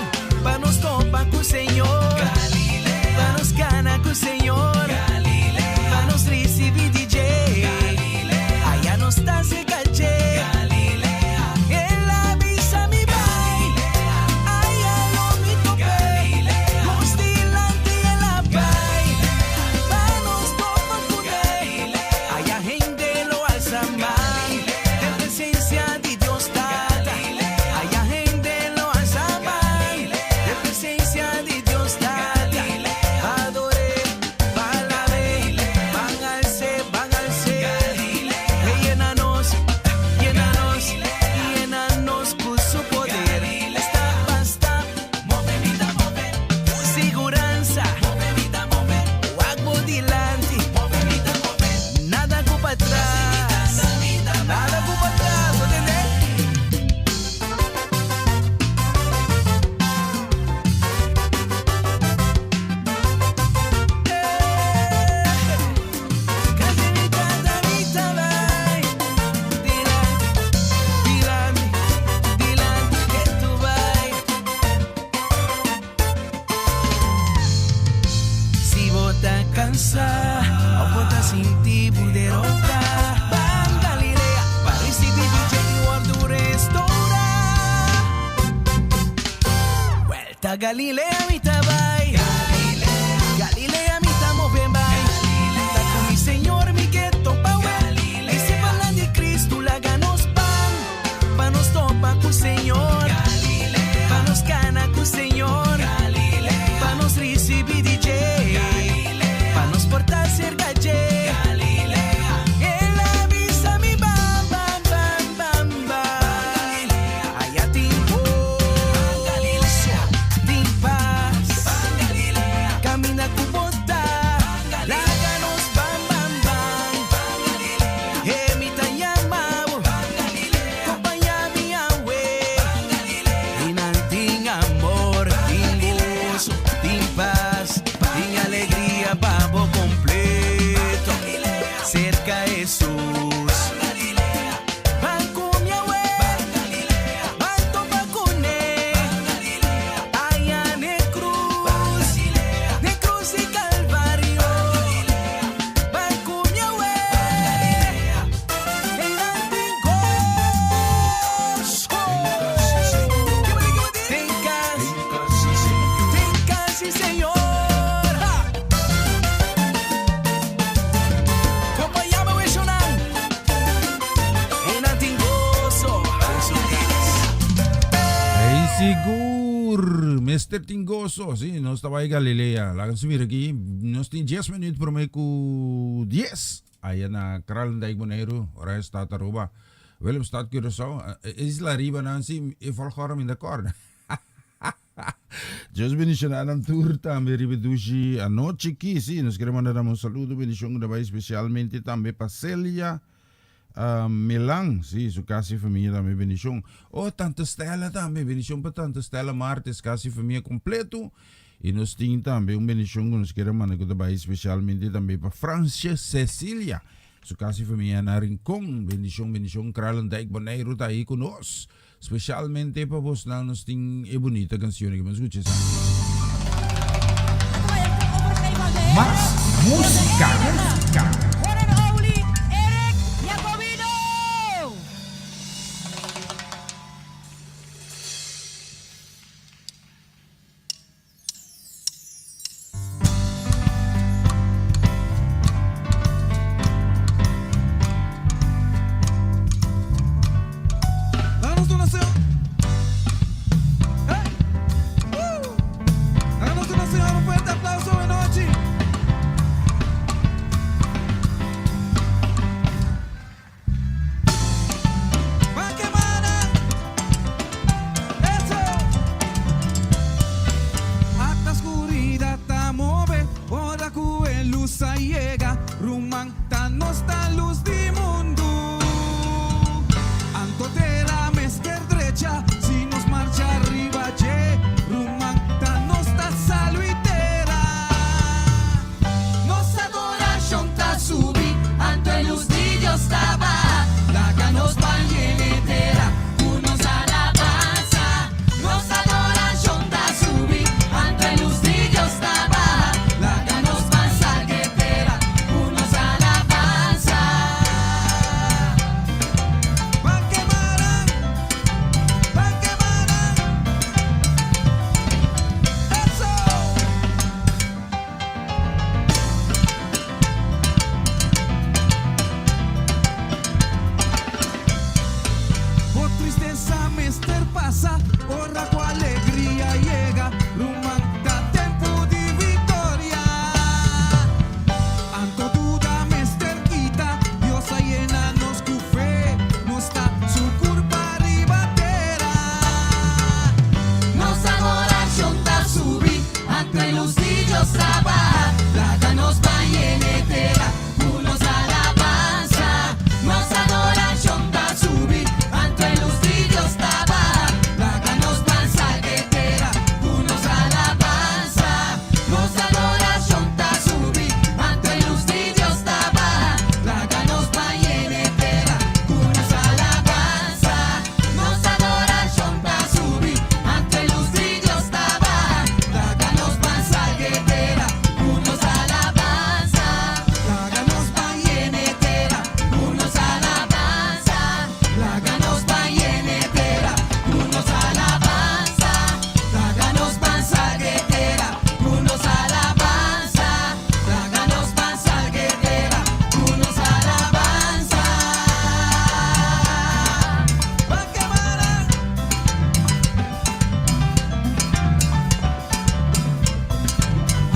[SPEAKER 8] Pa nos topa con Señor Galilea Pa nos gana con Señor Galilea Pa nos recibi DJ Galilea Allá nos está se caché Galilea En la misa mi bay Allá lo mi tope Galilea Los delante en la bay Pa nos topa con él Allá gente lo alza más De presencia de Dios tata Allá gente lo alza más De presencia de Dios tata Adore, palabra Van al ser Llénanos con su poder Está basta Seguranza Wagbo dilante Nada culpa atrás Nada culpa atrás ¿entendés? Dilante que tú vai Si vota cansar O vota sintibu derrota Van Galilea Parisi bibice y guardu restaura Vuelta Galilea mi tabay Galilea mi tamo ben bay Está con mi Señor mi que topa Y si pala de Cristo la ganos pan Pa nos topa con Señor Pa nos gana con Señor Pa nos recibi DJ Pa nos portar ser galle En la misa mi bam bam bam bam bam Allá timpo Tin paz Camina con bota La ganos bam bam bam Mi tanyamao Compañía mi awe Inanting amor Tin gozo Tin paz Tin alegría Babo completo Cerca Jesús Van con mi awe Van topa con él Allá ne cruz y Calvario Van con mi awe En antigoso Tengas sí Señor Compañía me sonan En antigoso
[SPEAKER 2] Hey, sigur, Mr. Tingoso, sí, no estaba ahí Galilea. Lagan sumir aquí, nos tin 10 minutos por meku 10. Ayan na Kralendijk Bonaire, oras staat Aruba. Willem staat Curaçao. Isla Riba Nancy, e volgorm in de corda. Just bendición aan tour también ribedushi anoche aquí, sí, nos queremos mandar un saludo, bendición de especialmente también para Celia Milan, sí, su casi familia también bendición. Oh, Tante Stella también, bendición para Tante Stella Martes, casi familia completo. Y nos tiene también un bendición que nos queremos mandar especialmente también para Francia Cecilia, su casi familia en Rincón, bendición, Kralendijk Bonaire, está ahí con nos. Especialmente para vos, nos tiene bonita canción que me escuches.
[SPEAKER 6] Más música.
[SPEAKER 1] Danos donación. Danos donación, un fuerte aplauso de noche.
[SPEAKER 8] pasa, ora con alegría llega, rumanta tiempo de victoria. Anto duda me cerquita, Dios llena nos cu fe, no está su culpa ribatera. Nos adoración ta subir, ante los niños trabaja, la ganos va llenetera, unos alabanza. Nos adoración ta subir, ante los niños trabaja, la ganos van salguetera, unos alabanza. Nos adoración ta subir, ante los niños trabaja, la ganos va llenetera, unos alabanza. Nos adoración ta subir, ante los niños trabaja, la ganos van salguetera, unos alabanza. La ganos va llenetera, unos alabanza. La ganos va llenetera, unos alabanza. La ganos van salguetera, unos alabanza. La ganos van salguetera, unos alabanza. Va quemar.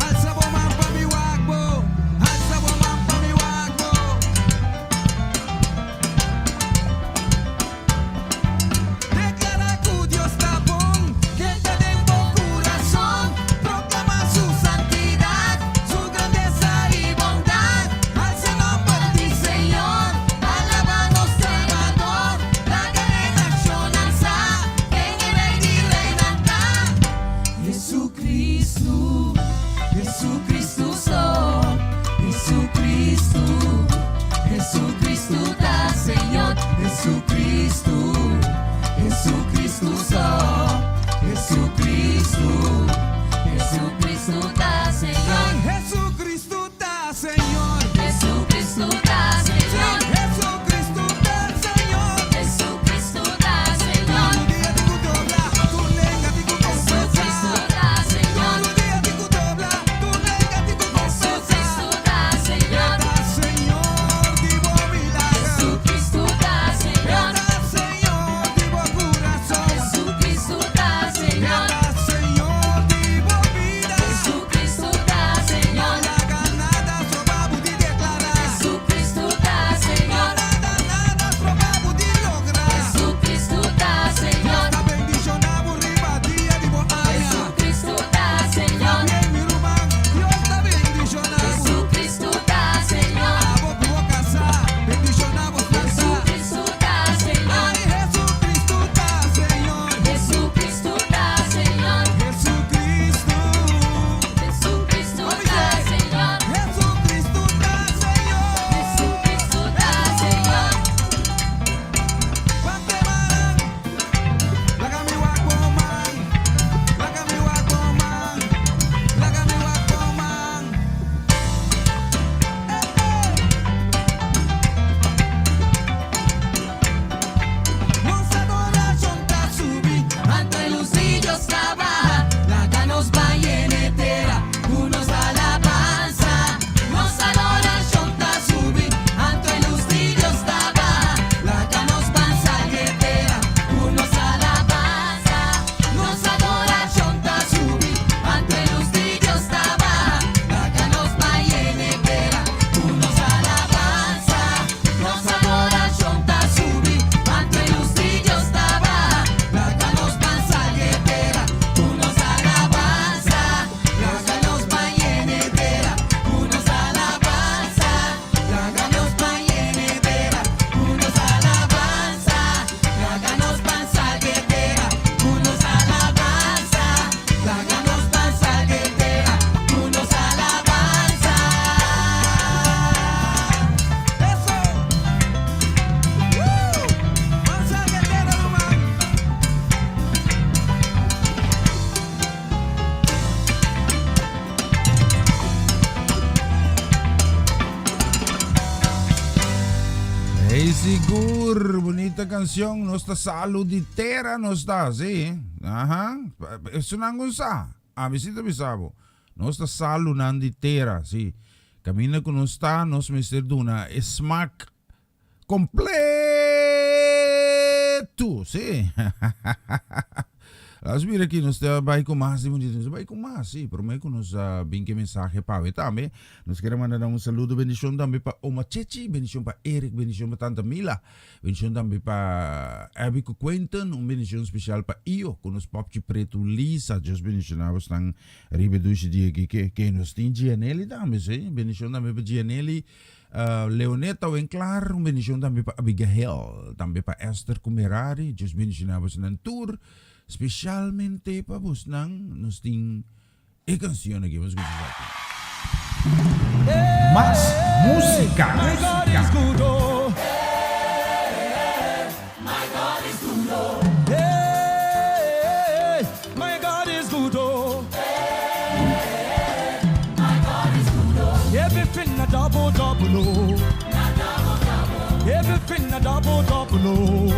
[SPEAKER 8] Alza woman pa mi wagbo, alza woman pa mi wagbo. Declara que Dios está bon, que te den buen corazón, proclama su santidad, su grandeza y bondad. Alza el nombre del Señor, alaba nuestro Salvador, la gran en acción alza, en el rey y reinará. Jesucristo, Jesucristo soy, Jesucristo, Jesucristo da Señor, Jesucristo, Jesucristo soy, Jesucristo, Jesucristo da Señor, Jesucristo da Señor, Jesucristo da Señor, Jesucristo da Señor, Jesucristo da Señor. Un día te dobla, tu lenga te Jesucristo da Señor. Un día te dobla, tu lenga te Jesucristo da Señor. Da Señor, divo milagro. Jesucristo da Señor. Da Señor, divo corazón. Jesucristo da Señor. Da Señor, divo vida. Jesucristo da Señor. La ganada probamos de declarar. Jesucristo da Señor. La ganada probamos de lograr. Jesucristo da Señor. La bendición arriba día divo aya. Jesucristo da Señor. Bien mi rumán, Dios la bendición. Jesucristo da Señor. Abo tuvo casa, bendición abo casa. Jesucristo da Señor. Ay, Jesucristo da Señor. Jesucristo da Señor. Jesucristo. Jesucristo da Señor. Jesucristo da Señor. Jesucristo da Señor. Guatemala, la camiwa coman, la camiwa coman, la camiwa coman. Nos adoración ta subir, ante los niños trabaja, la ganos va llenetera, unos alabanza. Nos adoración ta subir, ante los niños trabaja, la ganos van salguetera, unos alabanza. Nos adoración ta subir, ante los niños trabaja, la ganos va llenetera, unos alabanza. Nos adoración ta subir, ante los niños trabaja, la ganos van salguetera, unos alabanza. La ganos va llenetera, unos alabanza. La ganos va llenetera, unos alabanza. La ganos van salguetera, unos alabanza. La ganos van salguetera, unos alabanza. Eso. Van salguetera, rumán.
[SPEAKER 2] Hey, sigur, bonita canción, no está saluditera, no está, sí. Ajá, sunangon sa, visita bisabo. No está saluditera, sí. Camina con está, nos Mr. Duna, smack completus. Jose. As mira aqui, nós vai com mais de muito, vai com mais, sim, por meio que nós bem que mensagem para também, nós queremos mandar um saludo, bendição também para Oma Chechi, bendição para Eric, bendição para Tanta Mila, bendição também para Abico Quentin, bendição especial para Io, com os Popchi Preto Lisa, just bendicionados ng ribedushi dia que nós tem Gianelli também, sim, bendição também para Gianelli, Leoneta Wenclar, bendição também para Abigail, também para Esther Kumerari, just bendicionados ng tour, specialmente para vos nang nos ting canción aqui, vamos escuchar aqui.
[SPEAKER 6] Más música.
[SPEAKER 3] My God is good, oh.
[SPEAKER 5] My God is good, oh.
[SPEAKER 3] Hey, my God is good, oh.
[SPEAKER 5] My God is good, oh.
[SPEAKER 3] Everything a double, double, oh. Everything a double, double, oh.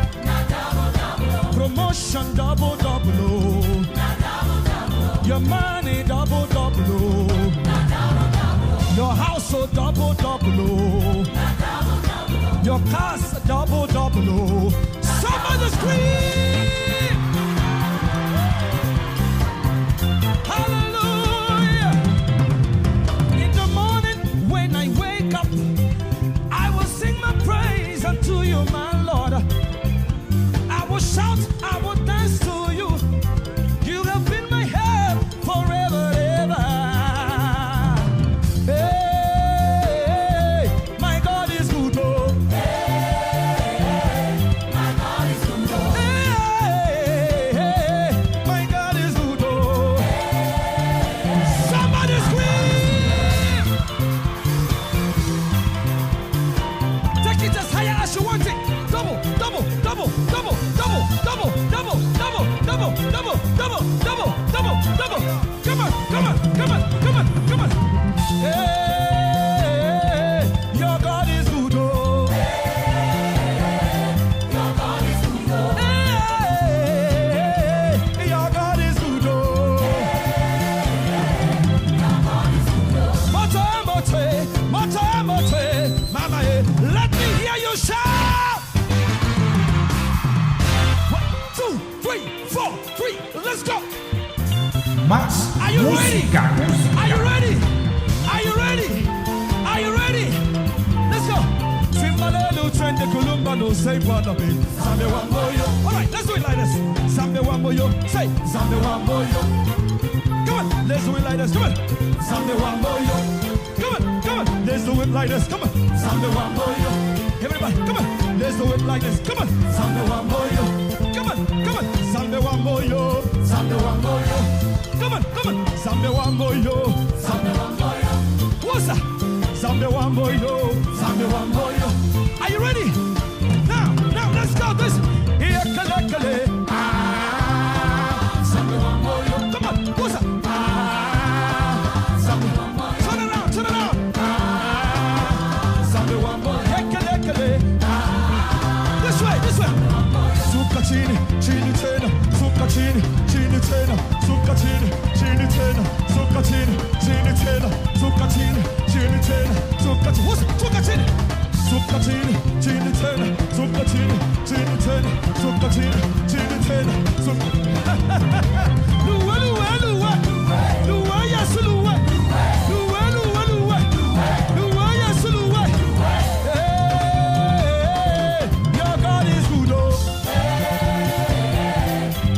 [SPEAKER 3] Promotion double, double, oh. Your money double, double, oh. Your household double, double, oh. Your cars double, double, oh. Somebody scream! Hallelujah! In the morning when I wake up, I will sing my praise unto you, my Lord. I will shout, I will dance to you. You have been my help forever, ever. Hey, my God is good, oh.
[SPEAKER 5] My God is good, oh.
[SPEAKER 3] Hey, my God is good, oh. Somebody scream! Take it as higher as you want it. Double, double, double, double, double, double, double, double, double, double, double, double, double, double. Come on, come on, come on, come on, come on. Hey, your God is good, oh.
[SPEAKER 5] Your God is good, oh.
[SPEAKER 3] Hey, your God is good, oh.
[SPEAKER 5] Your God is good, oh.
[SPEAKER 3] Mote, mote, mote, mote. Mama, let me hear you shout. 1, 2, 3, 4, 3. Let's go.
[SPEAKER 6] Más
[SPEAKER 3] Are you ready?
[SPEAKER 6] música.
[SPEAKER 3] Are you ready? Are you ready? Are you ready? Let's go. Timbalelo trend the Columba no say what of it. Sambe wamboyo. All right, let's do it like this. Sambe wamboyo. Say Sambe wamboyo. Come on, let's do it like this. Come on. Sambe wamboyo. Come on, come on. Let's do it like this. Come on. Sambe wamboyo. Everybody, come on. Let's do it like this. Come on. Sambe wamboyo. Come on, come on. Sambe wamboyo. Sambe wamboyo. Come on, come on. Sambe wamboyo. Sambe wamboyo. What's that? Sambe wamboyo. Sambe wamboyo. Are you ready? Now, let's go. This. Here, kale. Sambe wamboyo. Come on. What's that? Sambe wamboyo. Turn around. Sambe wamboyo. Kale. This way. Suka chini tena. Suka chini tena. Suka chini tena. Suka chini tena. Suka chini tena. Suka chini. What's it? Suka chini. Suka chini tena. Suka chini tena. Suka chini tena. Luwa, yes, luwa. Luwa, yes, luwa. Hey, your God is good, oh.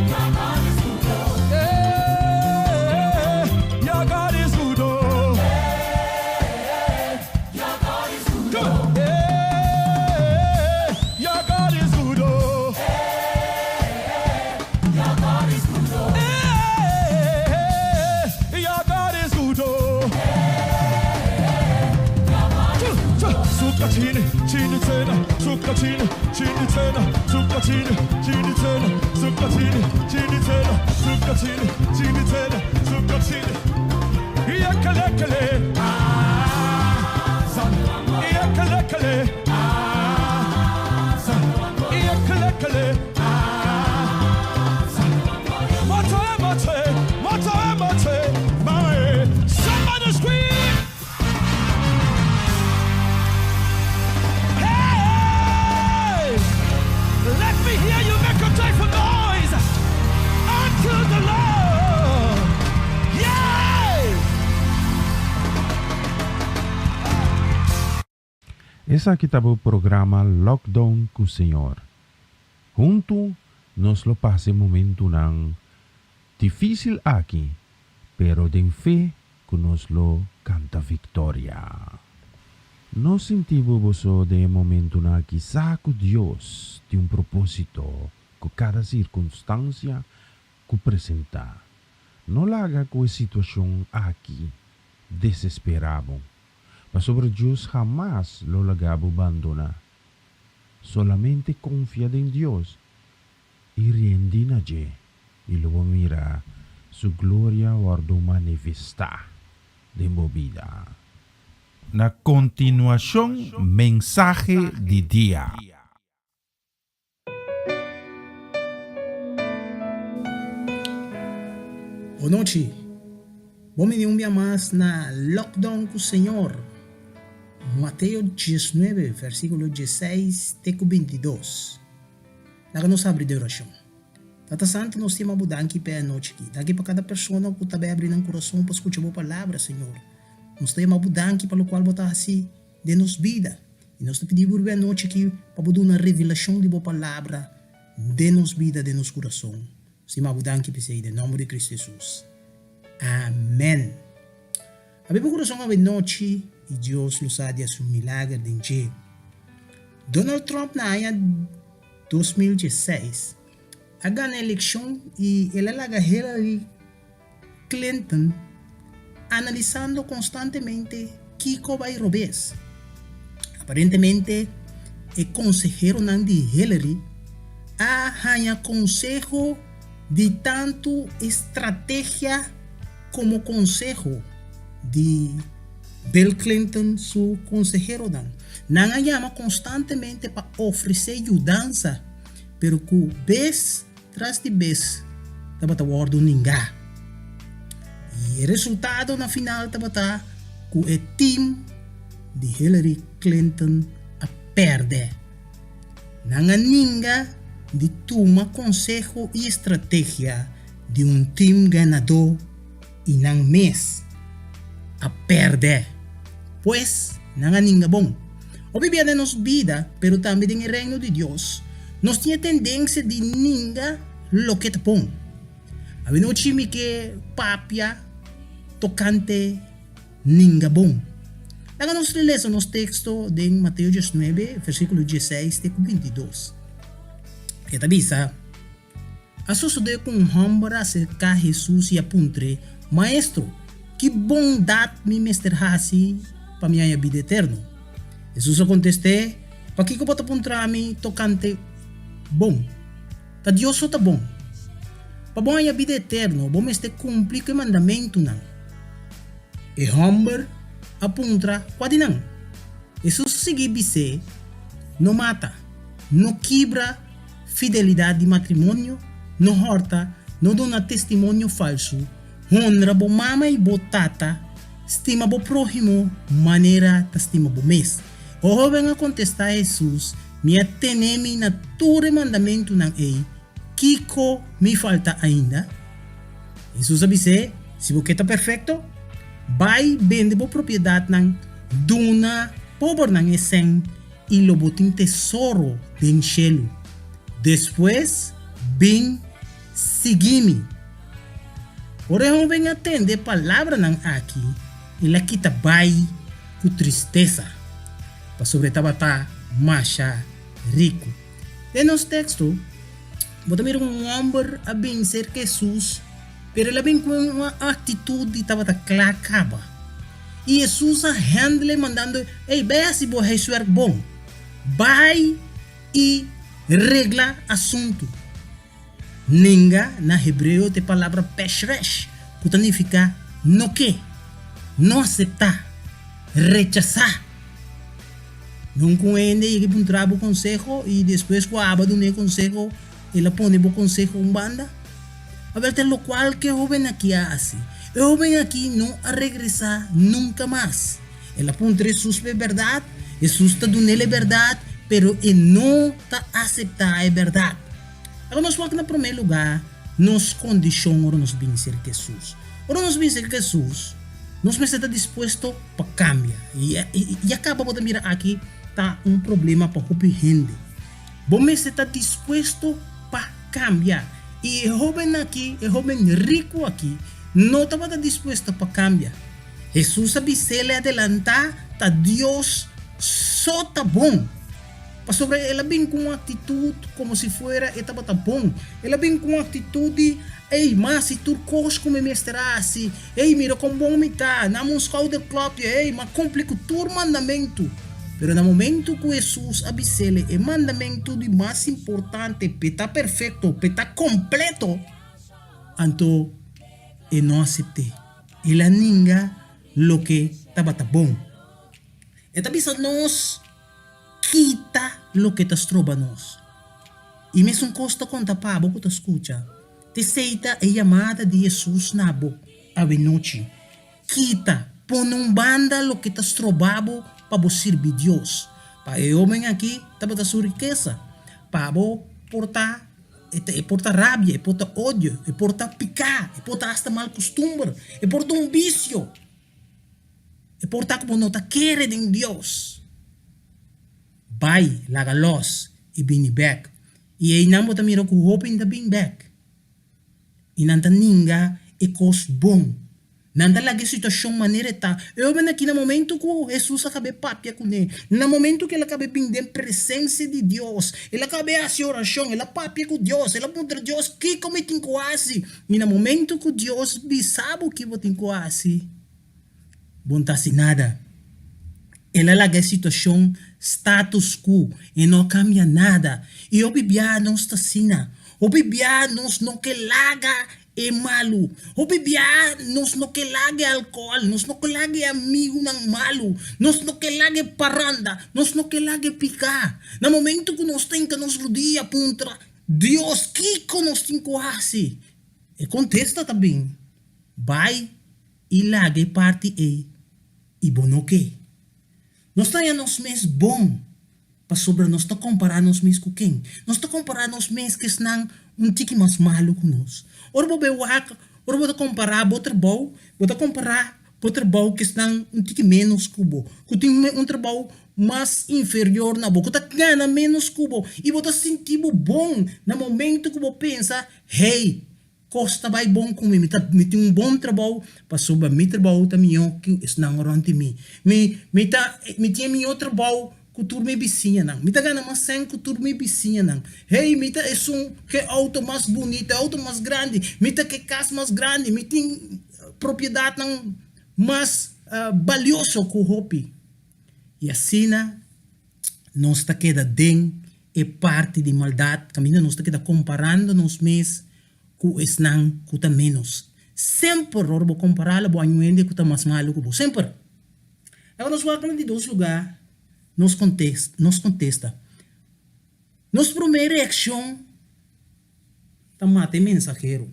[SPEAKER 3] Your God is good, oh.
[SPEAKER 5] Your God is good,
[SPEAKER 3] Come on. Your God is good, oh.
[SPEAKER 5] Your God is good, oh.
[SPEAKER 3] Your God is good, oh. Suka chini tena. Suka chini tena. Suka chini tena. Suka chini tena. Suka chini tena. Suka chini. Iya kale. Iya kale. Iya kale. Mote. Mama, somebody scream. Hey! Let me hear you make a
[SPEAKER 4] Essa aqui tá o programa Lockdown com o Senhor. Junto nos lo pase momento ng difícil aqui, pero den fe que nos lo canta victoria. Nos sentimos de momento na quizá que Dios de un propósito con cada circunstancia que presenta. No la haga con situación aquí desesperado. Mas sobre Dios jamás lo lagabo abandona. Solamente confía en Dios y riendi na je. Y luego mira su gloria guardo manifesta de movida.
[SPEAKER 2] Na continuación, mensaje de día.
[SPEAKER 10] Boa noite. Vamos um dia mais na Lockdown com o Senhor. Mateus 19, versículo 16 até 22. Lá nós abrimos de oração. Tata Santo, nós temos mudar aqui para a noite. Daqui para cada pessoa que também abre no coração para escutar a palavra, Senhor. Nós temos mudar aqui para o qual botar assim de nos vida. E nós te pedimos a noite aqui para dar uma revelação de boa palavra de nos vida, de nos coração. Nós temos mudar aqui para você, em nome de Cristo Jesus. Amém. Abri o coração a noite e Deus nos ha de um milagre de dia. Donald Trump na ano 2016 a ganhar a eleição e ele larga Hillary Clinton analisando constantemente Kiko vai roubar. Aparentemente, o consejero de Hillary a ganhar consejo de tanto estratégia como consejo de Bill Clinton, su consejero. Não llama constantemente para oferecer ajudança, pero que vez tras de vez estava guardando ninguém. E o resultado na final estava que o time de Hillary Clinton a perder. Não há ninguém de tomar consejo e estratégia de um time ganador e não mês a perder. Pois não há ninguém bom. Obviamente na nossa vida, pero também no reino de Deus, nós tinha tendência de ninguém lo que é bom. Havia um time que papia tocante ninguém bom. Agora nós lemos nos textos de Mateus 19, versículo 16 e 22. Que tabisa, a suceder com um homem acerca de Jesus e apuntre, Maestro, que bondade me mestrarse para minha vida eterna. Jesus contestou, para que eu possa apontar me tocante bom? Tá Deus só tá bom. Para bom a vida eterna, bom este cumprir o mandamento não. E homem apunta quase não. Jesus segue dizer, não mata, não quebra fidelidade de matrimônio, não horta, não dá testemunho falso, honra bo mama e bo tata, estima bo próximo, maneira ta estima bo mês. O jovem a contestar a Jesus, me ateneme na ture mandamento não ei, Kiko me falta ainda. Jesus disse, se você está perfeito, vai vender bo propriedade não, duna pobre não é sem, e lo botin tesouro de cielo. Depois, bem, segui-me. Porém, o jovem atende a palavra não aqui, ele quita vai com tristeza. Para sobretabata, macha, rico. E nos textos, vamos ver um homem a vencer Jesus, pero ele vem com uma atitude de tabata clacaba. E Jesus a handle mandando, ei, vai se você é bom, vai e regla assunto. Ninga na hebreu tem palavra peshresh, que significa no que, não aceitar, rechazar. Não conhece ele encontrava o consejo e depois que abado o consejo, ele põe o consejo em banda. A ver, lo qual que o jovem aqui hace. O jovem aqui não a regressar nunca mais. Ele aponta Jesus é verdade, Jesus está dando ele verdade, pero ele não está aceitando a verdade. Agora nós vamos, no primeiro lugar, nos condições para nos vencer Jesus. Para nos vencer Jesus, nós precisamos estar dispostos para cambiar. E acaba de mirar aqui, tá problema para o gente. Bom mês está disposto para cambiar. E o jovem aqui, o jovem rico aqui, não estava disposto para cambiar. Jesus se ele adelantar, tá Deus só tá bom. Pastor, ela vem com uma atitude como se fuera, estava tá bom. Ela vem com uma atitude, ei, mas se tu cois como me estresse, ei, mira como bom me tá, na música de club, ei, mas complica o mandamento. Pero no momento que Jesus avisele o mandamento de mais importante, peta perfeito, peta completo, então eu não aceitei. Ela ninga lo que estava tá bom. Então bisa nos quita lo que tas troba nos. E mesmo costa conta pabo que ta escucha. Te seita a chamada de Jesus nabo a noite. Quita, põe banda lo que tas trobabo para servir Deus. Para o homem aqui, estava sua riqueza. Para porta rabia, porta ódio, porta picar, porta hasta mal costume, porta vício. Porta como não está querendo em Deus. Vai, laga los e bini back. E aí não bota mira que o hoping da bing back. E não tá ninga e cos bom. Não tá lagi situação maneira tá. Eu venho aqui no momento que Jesus acabei papia com ele. No momento que ele acabei vindo em presença de Deus. Ele acabei a sua oração. Ele papia com Deus. Ele aponta Deus que como tem quase. E no momento que Deus sabe o que você tem quase. Bom tá assim nada. Ela larga a situação status quo e não cambia nada. E o bibia não está assim. O bibia não que larga é malo. O bibia não que larga álcool. Não que larga amigo não malo. Não que larga paranda. Não que larga picar. No momento que nós temos que nos rodear contra Deus, que nós temos quase. E contesta também. Vai e larga parte e bom o que? Nós estamos mais bom para sobre nós está comparar nós mais com quem? Nós está comparar nós mais que estão tique mais malo com nós. Ora vou comparar outro bom, vou comparar outro bom que estão tique menos cubo, que tem trabalho mais inferior na boca, que ganha menos cubo e vou sentir bom no momento que vou pensar, hey, costa vai bom comigo, me tem bom trabalho, para sobre meu trabalho também que estão orando mim. Me tem meu trabalho que turma vizinha não. Me tá ganhando mais sem que turma vizinha não. Hey, me tá que auto mais bonito, auto mais grande, me tá que casa mais grande, me tem propriedade não mais valioso que o hobby. E assim nós está queda dentro é parte de maldade, caminho nós está queda comparando nos mesmos que estão que tá menos. Sempre vou comparar o anuente que tá mais malo que você. Sempre. Agora nós vamos de dois lugares, nos contesta. Nossa primeira reação tá mate mensageiro.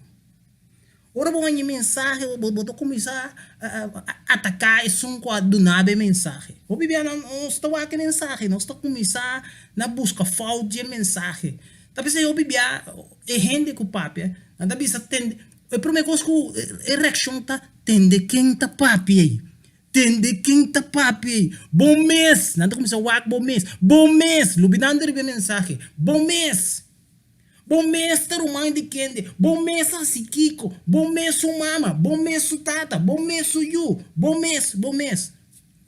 [SPEAKER 10] Ora vou em mensagem, vou começar a atacar esse quadro nada mensagem. O bebê não está aqui mensagem, não está começar na busca falta de mensagem. Talvez eu bebê é gente que o papi, anda bisa tende. A primeira coisa que a reação tá tende quem tá papi aí. Tende quem tá papi aí. Bom mês, nada começa a wak bom mês. Bom mês, lubinando a mensagem. Bom mês. Bom mês, tarumã de quende. Bom mês, assim, Kiko. Bom mês, o mama. Bom mês, o tata. Bom mês, o you. Bom mês, bom mês.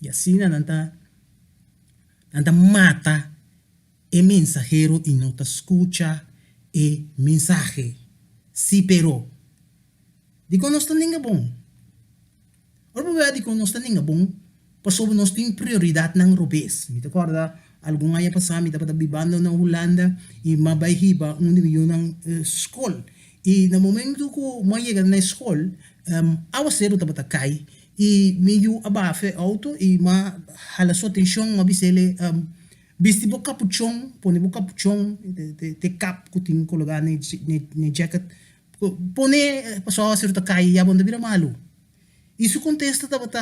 [SPEAKER 10] E assim, nanta mata e mensajeiro e não te escucha e mensagem. Si, pero. Digo, nós tá ninguém bom. Ora, digo, nós tá ninguém bom. Pasou, nós tem prioridade ng robes. Me acorda, algum ay pasami dapat bibanda na Holanda e mabayhiba uniyo ng school. E na momento ko mayagan na school, awasero dapat kay e medyo abafe auto e mahalaso atensyong mabisele bisti bo kapuchong, pone bo kapuchong te cap kuting kologa ni jacket pone paso awasero ta kay yabon da bira malo. Isso contesta dapat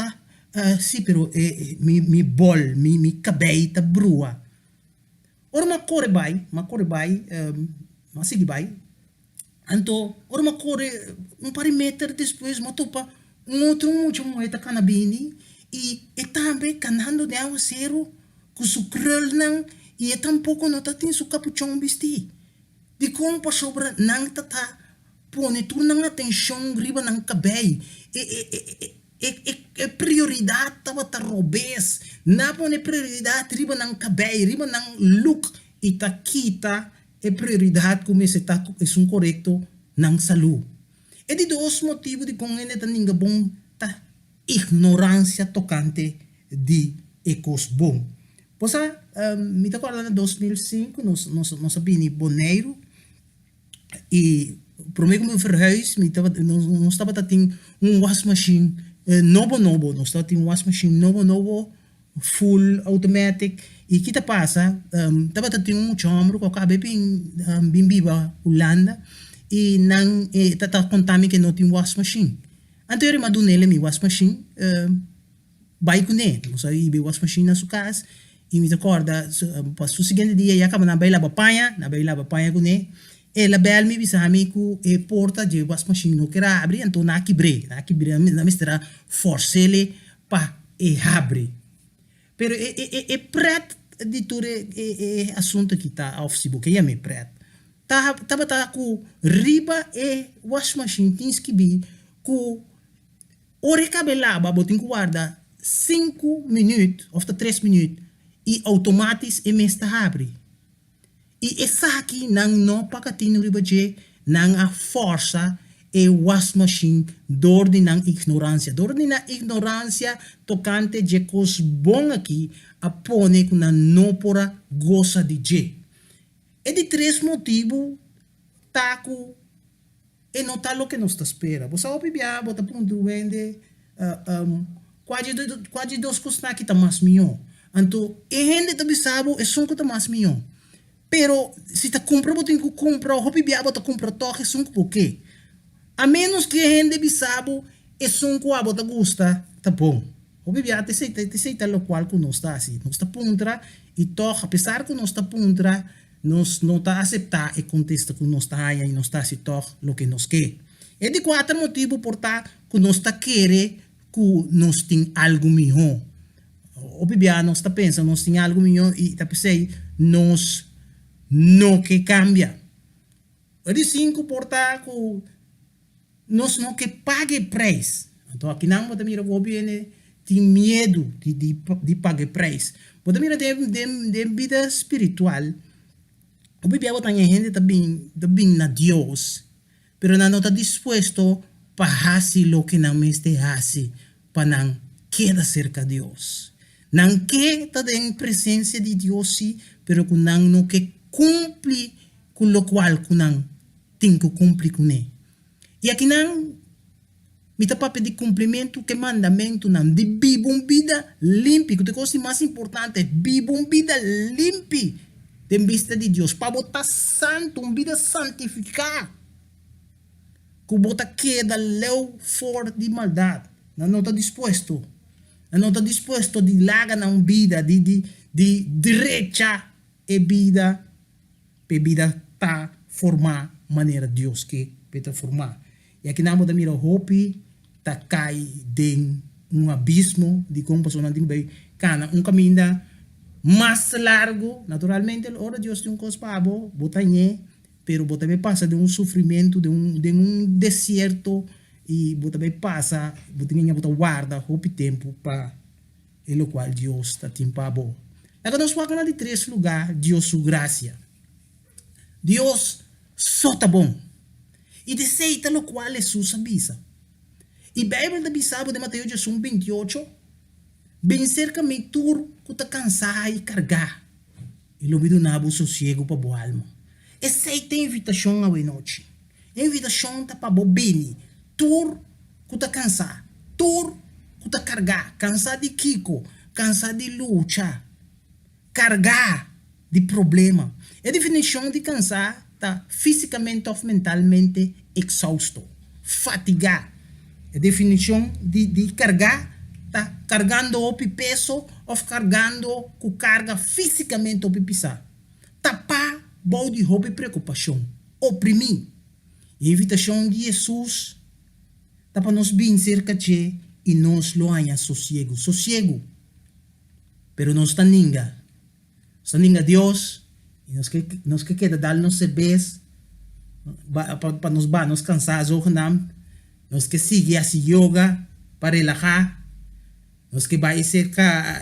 [SPEAKER 10] sì, però mi bol, mi cabei ta brua. Ora ma corre bai, ma sigi bai. Anto, ora ma corre un pari meter depois, ma topa um outro muito moeda canabini e também canando de água zero com su krul nang, e tampouco não tá tem su capuchão vesti. De como para sobra nang tata, pone tu nang atenção riba nang cabelo. Prioridade tava ta robes. Na pone prioridade riba nang cabelo, riba nang look. E ta kita prioridade como esse tá é correto nang saúde. É de dois motivos de como ele tá ninguém bom ta ignorância tocante de ecos bom. Posa, me tá acordando em 2005, nós sabíamos Boneiro, e primeiro que eu verhuis, nós estava tendo wash machine novo, nós estava tendo wash machine novo, full automatic, e que passa, estava tendo chambro, que acabei bem viva Holanda, e não, tá contando que não tem wash machine. Anterior eu dei nele wash machine, vai com ele, nós aí wash machine na sua casa, e me recorda, para o seguinte dia, eu acabo na beira da panha com ele. Ela bel me bisami ku e porta de wash machine no que abre, então na quebre, na mistura forcele pa e abre. Pero pret de tudo assunto que tá ao Facebook, é me pret. Tava ku riba e wash machine tins que bi ku ore cabelaba botin ku guarda 5 minutos of 3 minutos e automatisch e mesta abre. E essa aqui não pacatino ribaje nang a força e wash machine dor de nang ignorância tocante de cos bom aqui a pone que não pora goza de je. E de 3 motivos taco e não tá lo que nos espera. Você vai bia bota ponto vende quase 2 costas que tá mais milhão. Então, e gente tá bisabo é só que tá mais milhão. Pero, se ta compra, botin que compra, hopi biabo ta compra toque, sunco por quê? A menos que a gente bisabo, e sunco abo ta gusta, tá bom. Hopi biabo te seita lo qual que nós está assim. Nós está puntra, e toque, apesar que nós está puntra, nós não está aceitar e contesta que nós está aí, e nós está se toque, lo que nós quer. É de 4 motivos por tá, que nós está querer, que nós tem algo melhor. Hopi biabo, nós está pensando, nós tem algo melhor, e tá pensando, nós no que cambia. De 5 portar que nós não que pague preço. Então aqui não pode mirar o governo tem medo de pagar preço. Pode mirar de vida espiritual. O bebê botar a gente também na Deus, pero não está disposto para fazer o que não está fazendo, para não queda cerca de Deus. Não quer estar em presença de Deus, sim, pero que não quer cumpre com o qual que não tem que cumprir com ele. E aqui não me está para pedir cumprimento que mandamento não de viver uma vida limpa, que é a coisa mais importante, viver uma vida limpa de vista de Deus, para botar santo, uma vida santificada, que bota queda leu fora de maldade, não está disposto, não está disposto de largar uma vida de direita e vida tá formar maneira Deus que peta formar. E aqui não mira hope tá cai de abismo de como pessoa não tem bem cana caminho mais largo, naturalmente ora Deus tem coisa para botar pero botar me passa de sofrimento de deserto e botar me passa botar guarda hope tempo para o qual Deus está timpabo. Agora nós falamos de 3 lugares, Deus sua graça. Deus só tá bom. E deseita o qual Jesus avisa. E a Bíblia da Bisabo de Mateus 28, bem cerca me tur que tá cansado e cargar. E lo vido nabo sossego para boa alma. Aceita a invitação à noite. A invitação tá para bobini. Tur que tá cansado. Tur que tá cargar. Cansado de Kiko. Cansado de luta. Cargar de problema. A definição de cansar está fisicamente ou mentalmente exausto, fatigado. A definição de cargar está carregando o peso ou carregando com carga fisicamente ou pisar. Tapar bode hobby preocupação, oprimir. A invitação de Jesus está para nos bem cerca de e nos loanha sossego. Pero não está ninguém Standing a Dios, e nos que queda dar nos cerveza, para nos cansar, nos que sigue assim yoga, para relajar, nos que vai cerca,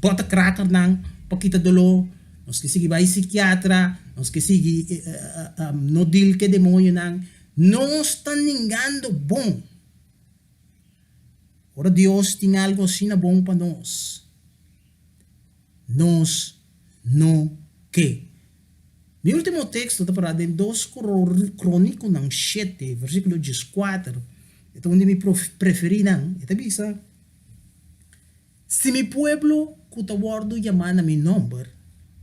[SPEAKER 10] bota cracker nang, pakita dolor, nos que sigue vai psiquiatra, nos que sigue no deal que demônio nang, não está ningando bom. Ora Deus tem algo assim bom para nós. Nós não que. Meu último texto está parado em 2 Crônicos 7, versículo 14. Então onde me preferi não, está bisa. Se mi pueblo que te guardo llamar a mi nombre,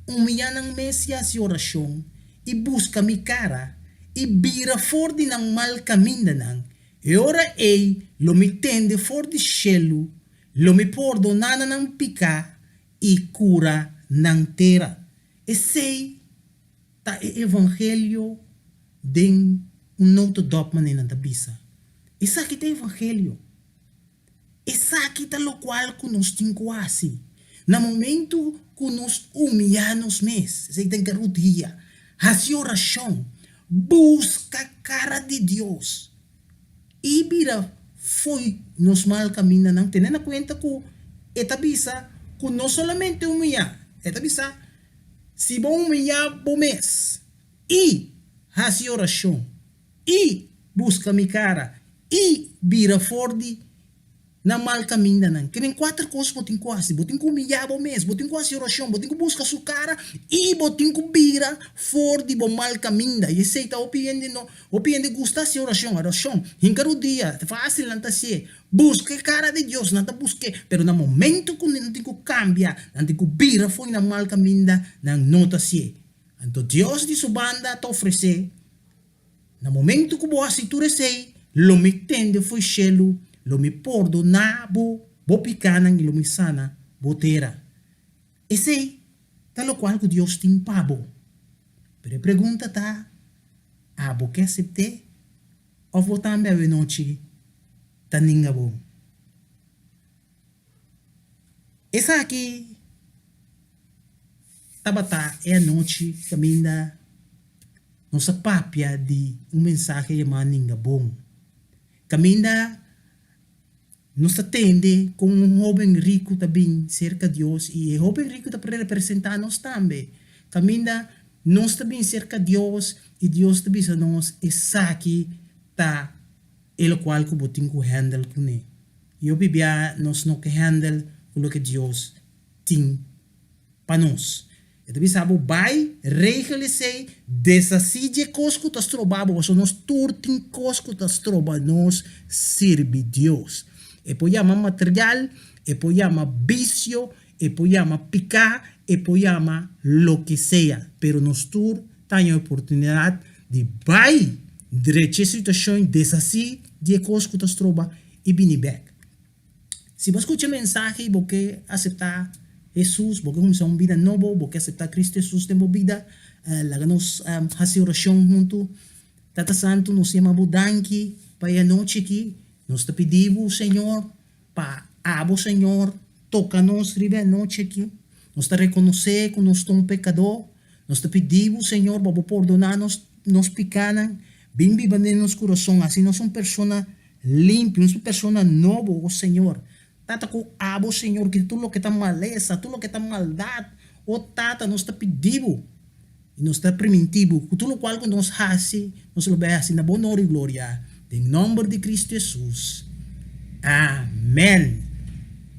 [SPEAKER 10] humilha ng Mesias e oração, e busca mi cara, e vira fora de ng mal caminho nang, e ora ei, lo mi tende fora de cielo, lo mi perdonana ng pica, e cura ng terra. E sei, ta evangelho den um noto dopman na tabisa. Essa aqui é evangelho. Essa aqui é o qual que nós temos quase. No momento que nós humilhamos mesmo, você tem que rodilha, faz oração, busca a cara de Deus. E vira foi nos mal caminho, não tendo conta que esta bisa, que não somente humilhar, esta bisa, se vão humilhar bom mês, e faz oração, e busca minha cara, e vira forte na mal caminho não. Que nem 4 coisas botem quase, botem com humilhar bom mês, botem quase oração, botem com busca sua cara, e botem com vira forte bom mal caminho. E sei tá opinião gusta se oração, hincaro dia, fácil não tá se, busca a cara de Deus, não tá busque, pero no momento que não tem que cambia, não tem que vira foi na mal caminho, não tá se. Então Deus de sua banda te oferecer, no momento que boa se tu recei, lo me tende foi chelo, lo me perdona bo picanan e lo me sana botera. Esse é o qual que Deus tem pabo. Pero a pergunta tá, abo que aceitar ou vou também a noite tá ninga bom. Essa aqui tabata é a noite caminha nossa papia de mensagem chamado ninga bom. Caminha nos atende com jovem rico também cerca de Deus e o jovem rico está para representar nós também. Caminha nós também cerca de Deus e Deus também a nós essa aqui tá ele qual que botin que handle com ele. E eu bibia nós não que handle com o que Deus tem para nós. E também sabe vai realizar desaside cosco tas trobabo, ou nós turtin cosco tas troba nós serve Deus. E poi chama material, e poi chama vicio, e poi chama picar, e poi chama lo que sea. Pero nós tur tem a oportunidade de vai direito a situação desassi de cosco tas troba e bini back. Se você escuta a mensagem, você aceitar Jesus, você começar uma vida nova, você aceitar Cristo Jesus tem uma vida, lá nós fazer oração junto, Tata Santo nos chama budanki, para a noite aqui, nós te pedimos, Senhor, para abo, Senhor, toca-nos, ribe a noite aqui, nós te reconhecer que nós somos pecador, nós te pedimos, Senhor, para perdonar-nos, nos pecados, bem viva em nosso coração, assim nós somos pessoas limpas, nós somos pessoas novas, oh Senhor. Tata ko abo, Senhor, que tudo que está maleza, tudo que está maldade, oh Tata, nós te pedimos, e nós te permitimos, que tudo qual que nós fazemos, nós lo veamos na boa honra e glória, em nome de Cristo Jesus. Amém.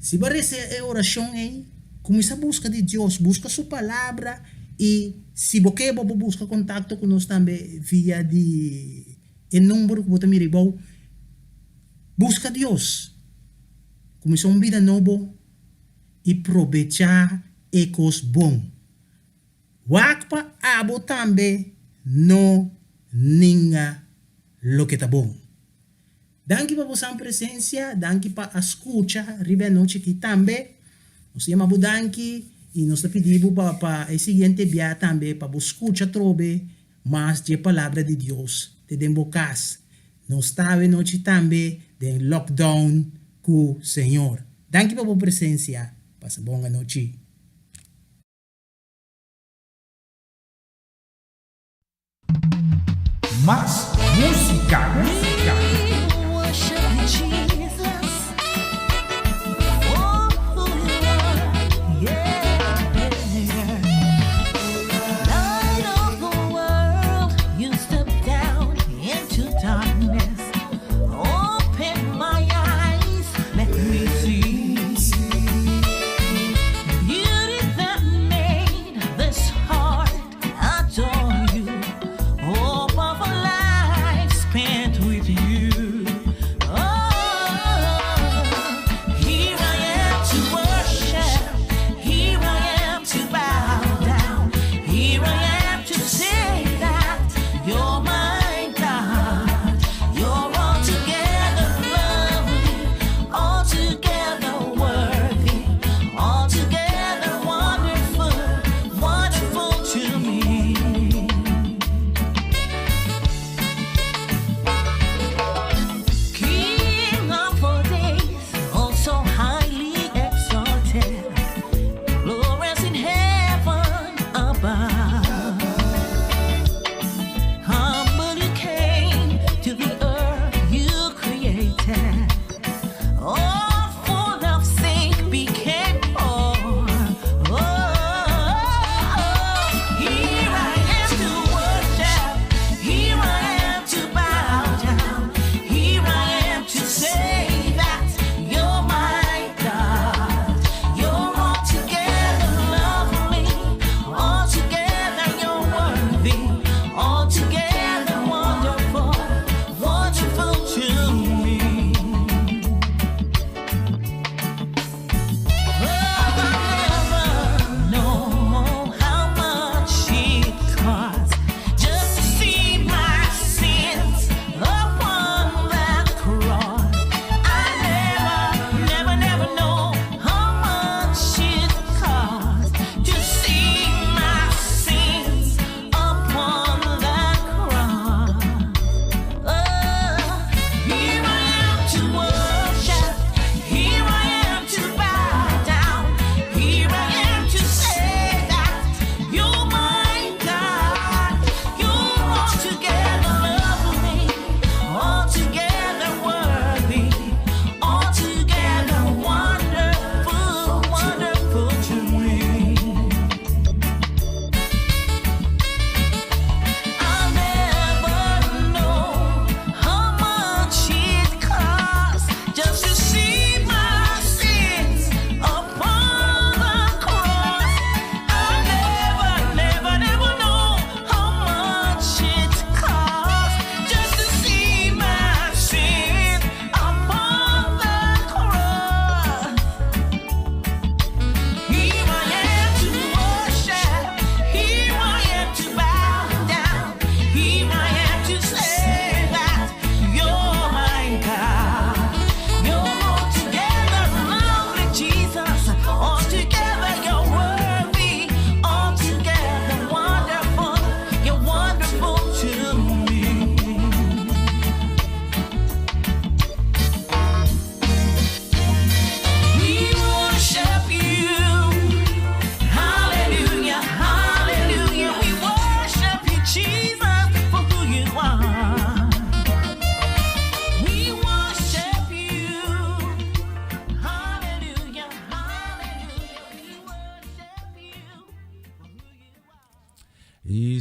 [SPEAKER 10] Se você é oração aí, começa a busca de Deus, busca sua palavra, e se você busca contato com nós também via de número que você me ribou, busca Deus. Começar uma vida nova e aproveitar ecos bom. Wakpa abo também no ninga lo que tá bom. Danke para vossa presença, danke para a escuta, ribe a noite aqui também. Nós chamamos danke e nós pedimos para o seguinte dia também para você escutar trobe mais de palavra de Deus te den bocas. Nós estamos a noite também de lockdown com o Senhor. Danke para vossa presença. Passa boa noite.
[SPEAKER 6] más música.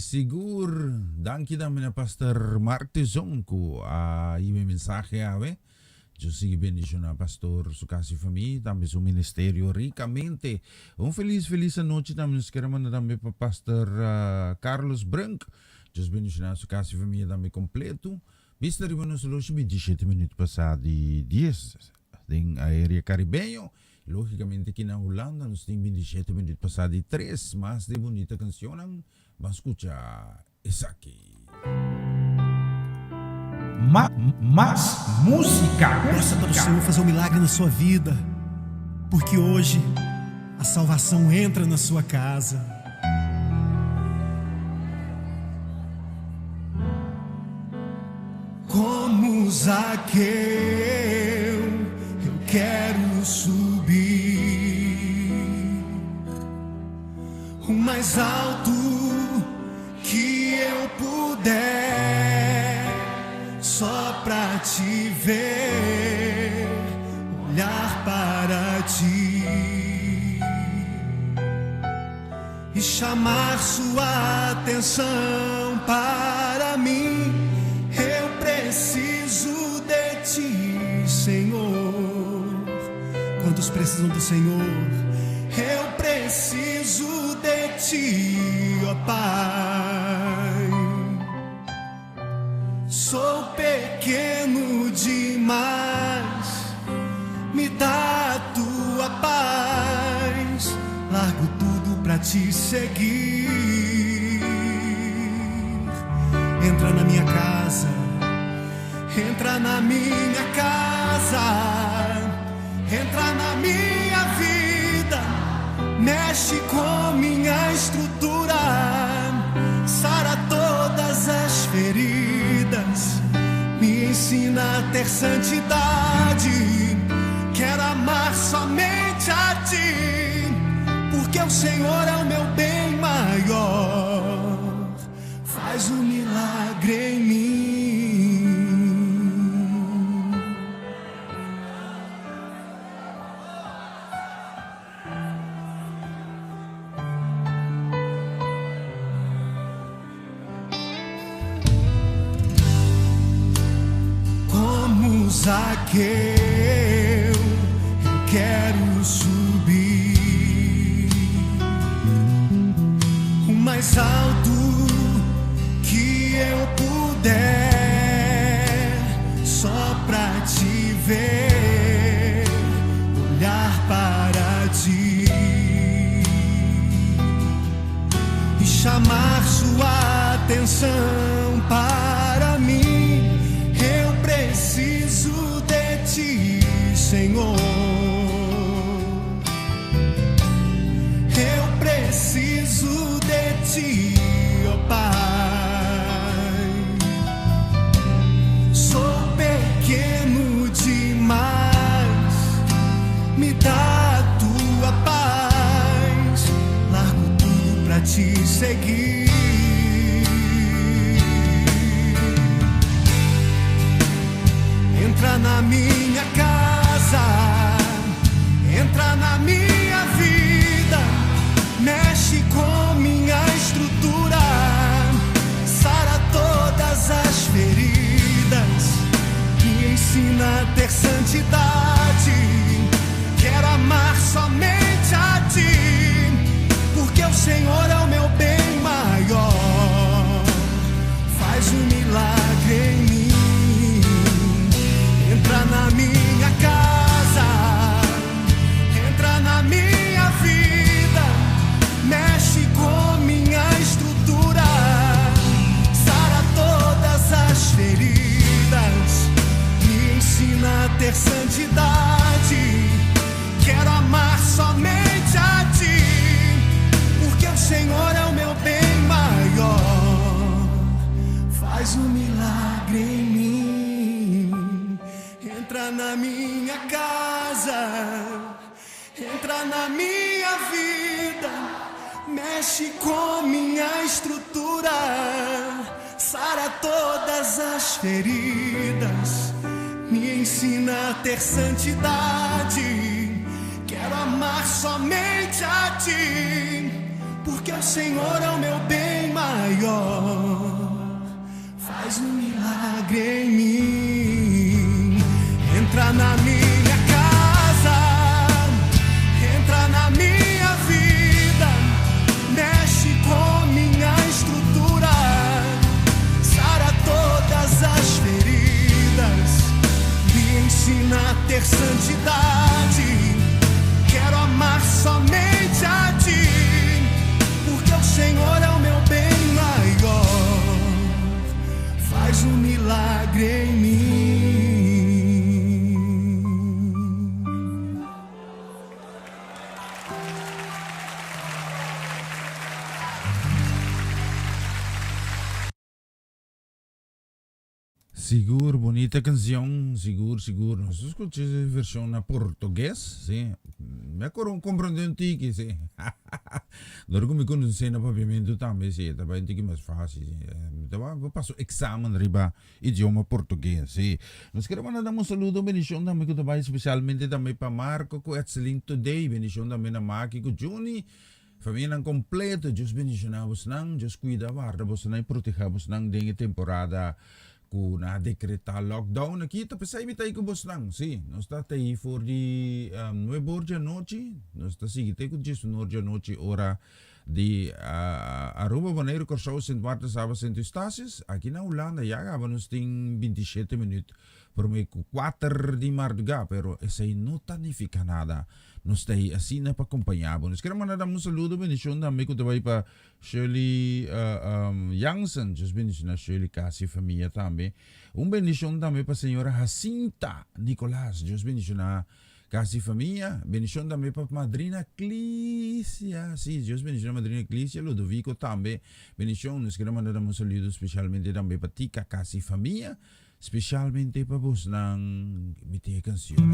[SPEAKER 2] Sigur, danke namin na Pastor Martizonco. Ibe mensaje ave. Yo sigue bendición a Pastor su casi familia, también su ministerio ricamente. Un feliz noche también nos queremos también para Pastor Carlos Brunk. Dios bendición a su casi familia también completo. Vista arrivano solo 17 minuti passati 10 in aereo caribeño. Logicamente aquí en Holanda nos tienen 27 minutos passati 3 más de bonita canción. Vamos a escuchar esa aquí.
[SPEAKER 6] Más música.
[SPEAKER 11] Peça para o Senhor fazer um milagre na sua vida, porque hoje a salvação entra na sua casa. Como Zaqueu, eu quero subir o mais alto que eu puder.
[SPEAKER 3] te ver, olhar para ti e chamar sua atenção para mim. Eu preciso de ti, Senhor. Quantos precisam do Senhor? Eu preciso de ti, ó Pai. Sou pequeno demais, me dá a tua paz. Largo tudo pra te seguir. Entra na minha casa, entra na minha casa, entra na minha vida, mexe com minha estrutura, sara todas as feridas, me ensina a ter santidade. Quero amar somente a ti, porque o Senhor é o meu bem maior. Faz um milagre em mim. Como Zaqueu, eu quero subir o mais alto que eu puder, só pra te ver, olhar para ti e chamar sua atenção para mim. Eu preciso de ti, Senhor. Eu preciso de ti, ó Pai. Sou pequeno demais, me dá a tua paz. Largo tudo pra te seguir. Entra na minha casa, entra na minha vida, mexe com minha estrutura, sara todas as feridas, me ensina a ter santidade. Quero amar somente a ti, porque o Senhor é o meu bem maior. Faz um milagre em mim. Entra na minha casa, entra na minha vida, mexe com minha estrutura, sara todas as feridas, me ensina a ter santidade. Quero amar somente a ti, porque o Senhor é o meu bem maior. Faz um milagre em mim. Entra na minha casa, entra na minha vida, mexe com minha estrutura, sara todas as feridas, me ensina a ter santidade. Quero amar somente a ti, porque o Senhor é o meu bem maior. Faz um milagre em mim. Entra na minha casa, entra na minha vida, mexe com minha estrutura, sara todas as feridas, me ensina a ter santidade. Quero amar somente a ti, porque o Senhor é o meu bem maior.
[SPEAKER 2] Seguro, bonita canción, seguro. Nós escutamos a versão na português, sim. Me acordo compreendendo que sim. Logo me conheci na pavimento também, sim. Também tem que mais fácil, sim. Então, passo exame riba idioma português, sim. Nós queremos mandar um saludo, bendição também que também especialmente também para Marco, com Excelling Today, bendição também na Maki, com Juni. Família ng completo, Diyos bendicionavos nang, Diyos cuida, guardavos nang, protegavos nang, dengue temporada ku na dekreta lockdown nakita pa sa imitay ko boss nang si no sta tay for di nuevo orja noche no sta sigite ko jesu orja noche ora di Aruba Bonaire Corsao St. Marta Sabas St. Eustatius aqui na Holanda yaga nos ting 27 minutos por may 4 di marduga pero esa no tanifica nada nos stay assim na pacompanhava nos queremos mandar um saludo bendição também ko tabay pa Shirley Youngson just bendição na Shirley Cassie família também bendição também para senhora Jacinta Nicolás just bendição na Cassie família bendição também para madrina Clícia sim just bendição na madrina Clícia Ludovico também bendição nos queremos mandar um saludo especialmente também para Tica Cassie família especialmente para vos ng mitay canción.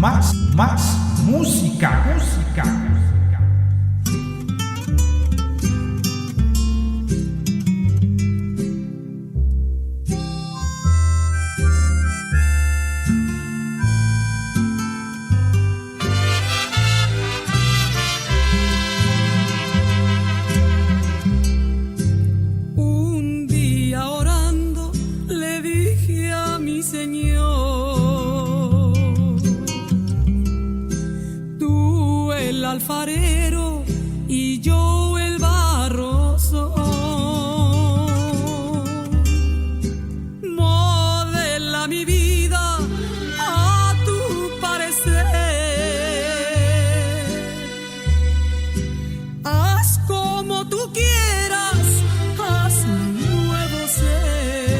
[SPEAKER 6] Más música.
[SPEAKER 5] Un día orando le dije a mi Señor, tú el alfarero y yo el barro soy. Modela mi vida a tu parecer, haz como tú quieras, haz mi nuevo ser.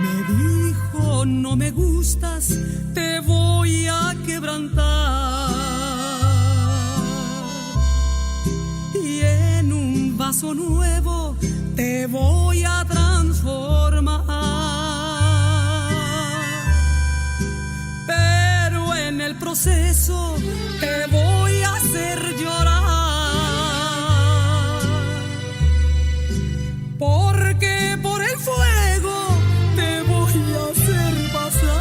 [SPEAKER 5] Me dijo, no me gustas, te voy a quebrantar, y en un vaso nuevo te voy a transformar. Pero en el proceso te voy a hacer llorar, porque por el fuego te voy a hacer pasar.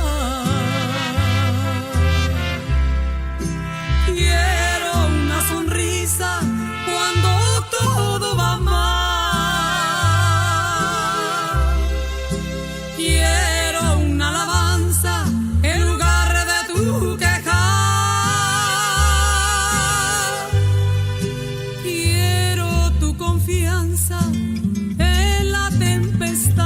[SPEAKER 5] Quiero una sonrisa cuando todo va mal. Quiero una alabanza en lugar de tu quejar. Quiero tu confianza en la tempestad.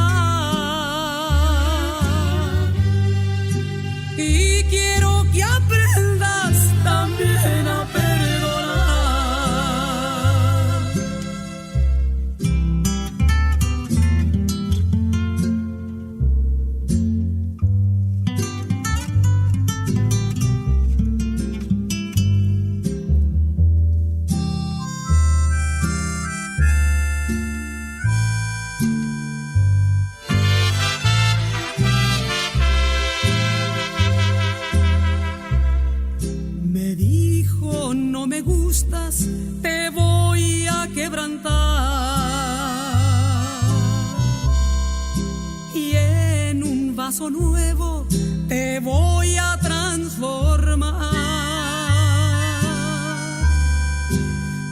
[SPEAKER 5] Y quiero que aprendas también a perdonar. Me dijo, no me gustas, te voy a quebrantar, y en un vaso nuevo te voy a transformar.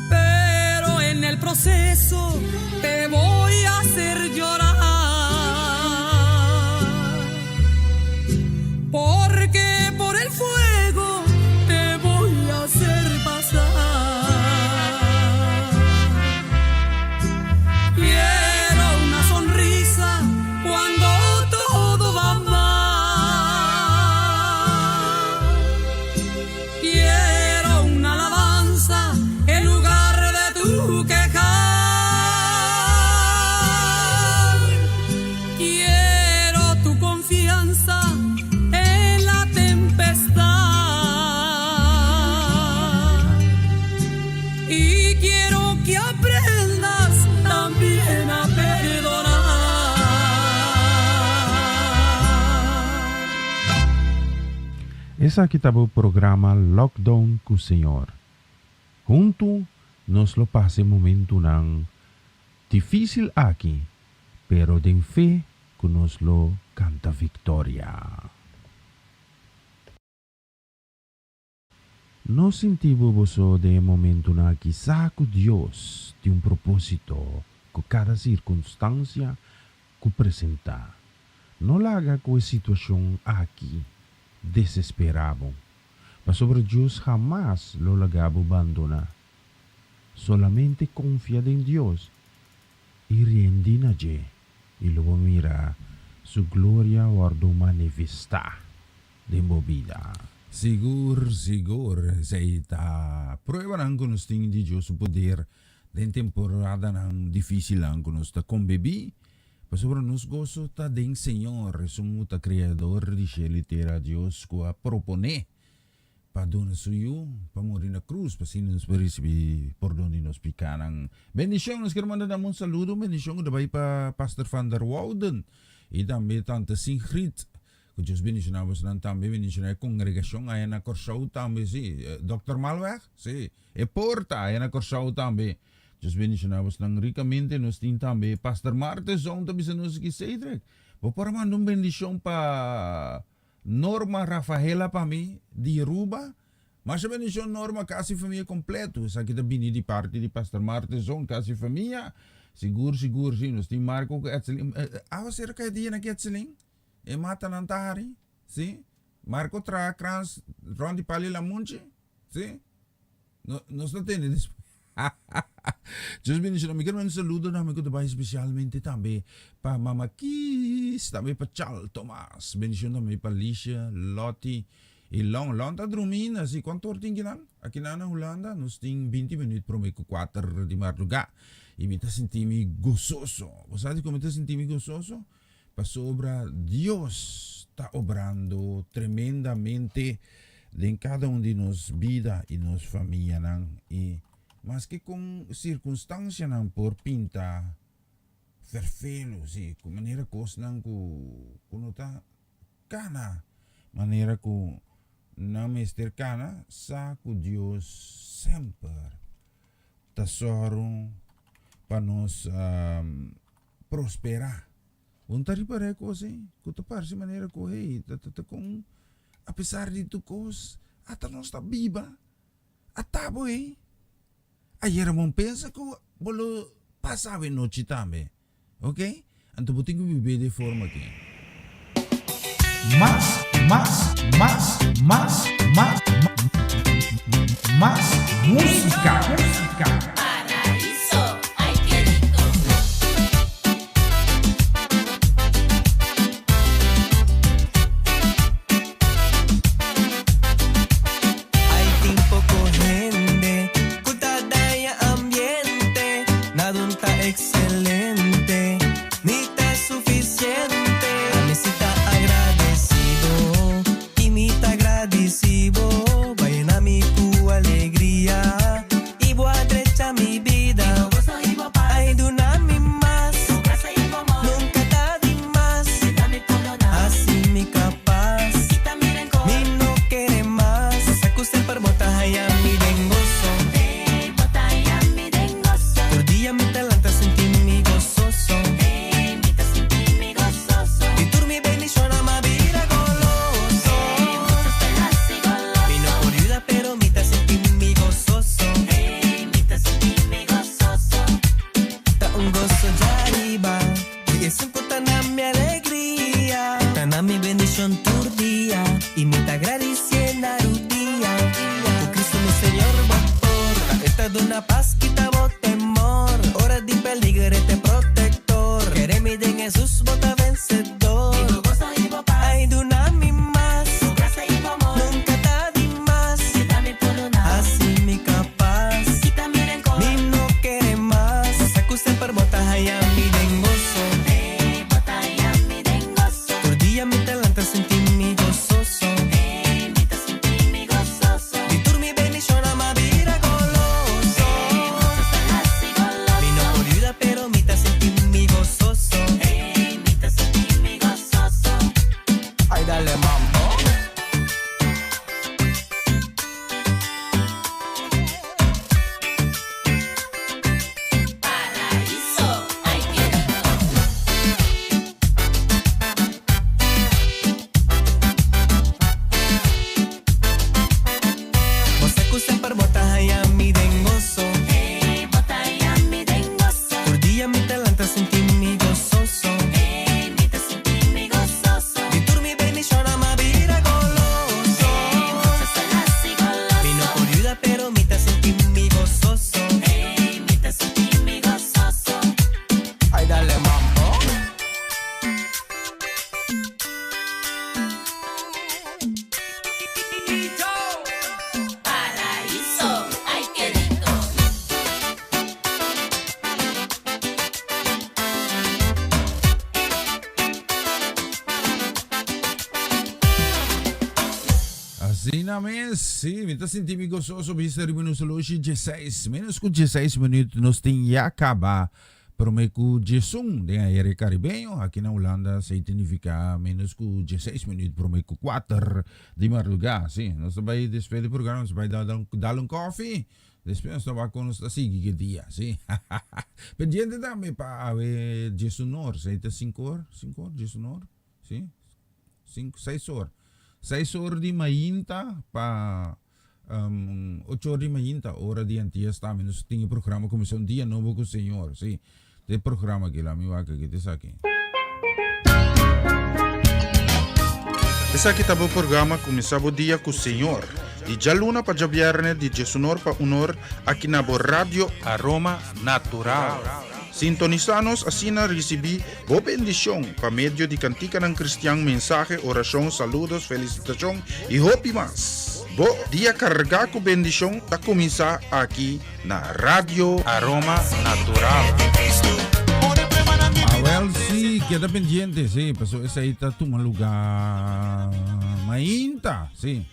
[SPEAKER 5] Pero en el proceso te voy a hacer llorar, porque por el fuego te voy a hacer pasar. Quiero una sonrisa cuando todo va mal. Quiero una alabanza en lugar de tu quejar.
[SPEAKER 4] Essa aqui estava o programa Lockdown com o Senhor. Junto nos lo pase momento ng difícil aqui, pero den fe que nos lo canta victoria. Nos sentimos de momento na quizá que Dios de un propósito con cada circunstancia que presenta. No la haga con situación aquí desesperado. Mas sobre Dios jamás lo lagabo abandona. Solamente confía en Dios y riendinaje y luego mira su gloria guardo manifesta de movida.
[SPEAKER 2] Sigur, sa prueba ng kunos ting di Diyos o poder den temporada ng difícil ang kunos ta kumbebi. Pasobra nos gozo ta ding Señor, sumu ta creador di cielo y tierra Dios ko a propone. Padona suyo, pamuri na cruz, pasinos perisibi pordoni nos picanang. Bendición, nos quiero mandar un saludo, bendición dabei pa Pastor Van der Wouden. Y también tante Sigrid. Que Dios bendicionamos nan también bendición a congregación aí na Corsau también, sí. Dr. Malweg, sí. E Porta aí na Corsau también. Dios bendicionamos nan ricamente nos tin también Pastor Martes zon también se nos quisedrek. Para mandar un bendición pa Norma Rafaela para mim, de Aruba, mas a bendição Norma, quase família completo. Essa aqui também de parte de Pastor Martezon, quase família. Seguro, sim. Nós temos Marco Etzeling. Você quer dizer na Etzeling? E mata Nantari? Sim? Marco Tracrans, Rondi Pali Lamunche? Sim? Nós não temos isso. Deus bendiga, me quero um saludo na amigo também especialmente também para Mama Kiss, também para Charles Thomas, bendição também para Alicia, Lottie e Long tá dormindo, assim, quanto hora tem que não? Aqui na Holanda, nós temos 20 minutos para meio 4 de madrugada e me tá sentindo gozoso. Você sabe como tá sentindo gozoso? Para sobra, Deus está obrando tremendamente em cada de nós vida e nos família, e mas que com circunstância não por pinta ferfelo, sim, com maneira que não com tá cana, maneira que não mester cana, saco Deus sempre tesoro para nos prosperar. Vontade para assim, que tu parece maneira que hey, com apesar de tu cos, até nós está viva, até boi. Ayer mo pensa ko bolo passabe noite também, ok? Então botinho viver de forma aqui.
[SPEAKER 6] Más música.
[SPEAKER 5] Paraíso, ay qué rico.
[SPEAKER 8] Hay tiempo corriente, cuidada y ambiente, nada está excelente, ni está suficiente. Me está agradecido y me está agradecido, vayan a mi tu alegría y voy a trechar mi vida. Ay, dunami más, nunca está de más, así mi capaz, mi no quiere más. Saco usted por botas allá mi dengoso, por día mi talanta sentí mi gozoso, y tú mi bendición a ma vida goloso, mi no por ayuda pero mi ta sentí mi gozoso,
[SPEAKER 2] na mes, sim, mita sentimi gostoso vista ribuno solushi 16, menos com 16 minutos nos tem ya acabar. Pero may ku Jesung dengan aire caribeño aqui na Holanda significa menos ku 16 minutos pero may ku 4 di madrugada, sim. Nós vai despedir do programa, nós vai dar um coffee. Después nós vai com nós sige que dia, sim. Pendiente também para ave Jesunor, seita 5 horas, Jesunor, sim. 6 horas. 6 horas di mainta pa 8 horas di mainta, hora di antias também nós tem programa começou dia novo com o senhor, sim. De programa que lá me vai que te saque.
[SPEAKER 1] Essa aqui tá o programa começava o dia com o senhor. De jaluna para javierne, de jesunor para unor, aqui na Rádio Aroma Natural. Sintonizanos asina recebi bo bendición pa medio di cantica ng Cristiang mensaje, oración, saludos, felicitación y hopi mas. Bo dia carga ko bendición ta comienza aquí na Radio Aroma Natural.
[SPEAKER 2] Well, sí, queda pendiente, sí, pasó esa ita tumaluga mainta, sí.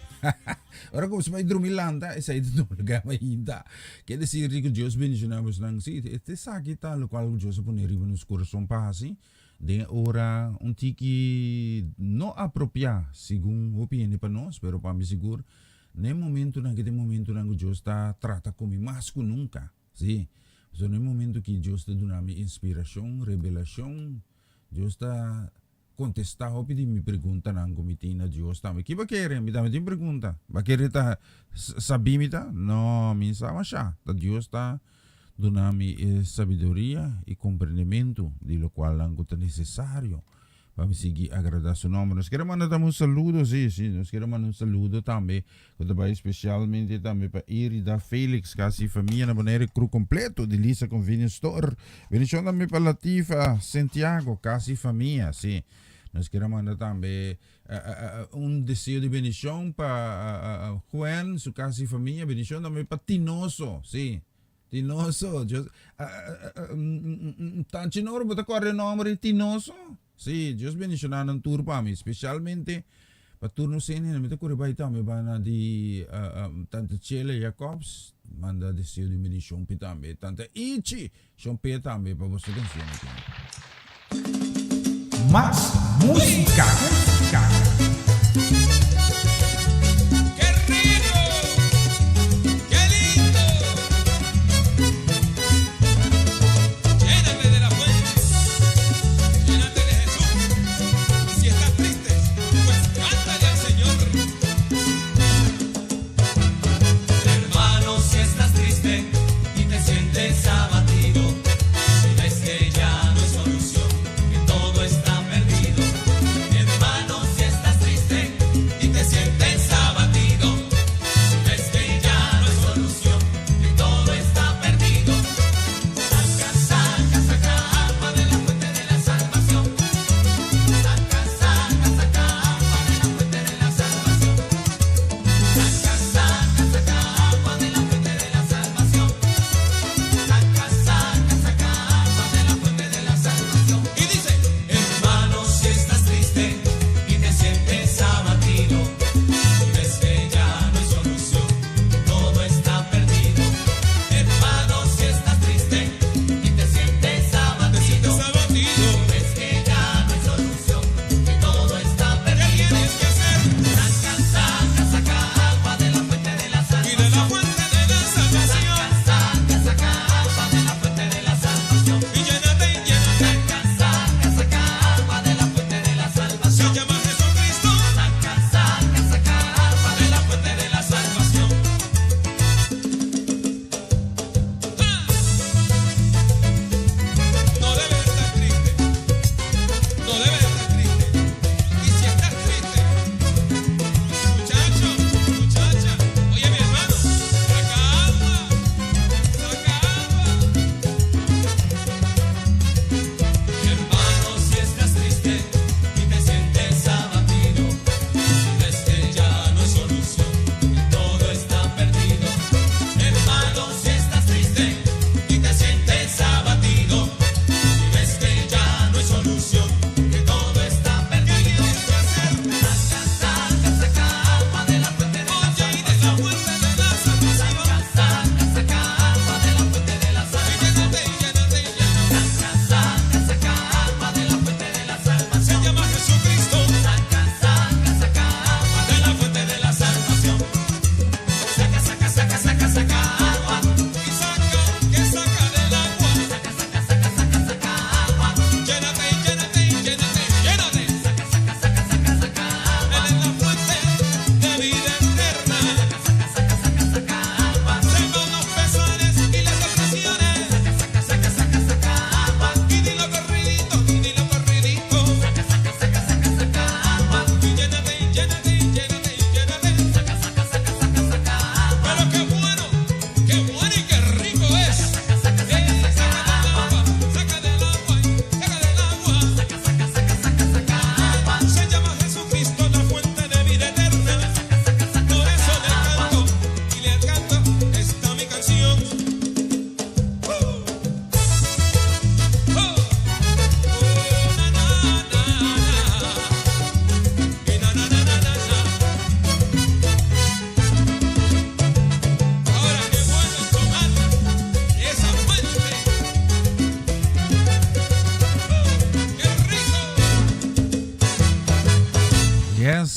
[SPEAKER 2] Ahora como se va a dormilanda, esa ita tumaluga mainta. Quer decir que Dios bendicionamos nang sí, este sakita lo cual Dios pone arriba nos corazón pa sí. De ora un tiki no apropia, según opinione pa nós, pero pa mi seguro, nem momento nang kete momento nang Dios ta trata como más que nunca, sí. So, no momento que Deus está dando minha inspiração, revelação, Deus está contestando pedi me pergunta na comitina Deus também. Que vai querer? Me dá uma pergunta. Vai querer tá saber me tá? Não, me sabe já. Deus está dando minha sabedoria e compreendimento de lo qual é necessário para me seguir agradar seu nome. Nós queremos mandar um saludo, sim, nós queremos mandar um saludo também, especialmente também para Irida Felix, casi família na maneira cru completo de Lisa Convenience Store. Bendição também para Latifa Santiago, casi família, sim. Nós queremos mandar também desejo de bendição para Juan, sua casi família. Bendição também para Tinoso, sim. Tinoso, Tanchinoro, bota corre nome de Tinoso. Sí, Dios bendicionar ng tour pa mi, especialmente pa turno sini na mita kuri baita mi bana di Tante Chele Jacobs, manda deseo di bendición pitambe, Tante Ichi, son pitambe pa vosso canzone.
[SPEAKER 6] Más música.
[SPEAKER 5] Si ves que ya no hay solución, que todo está perdido, mi hermano, si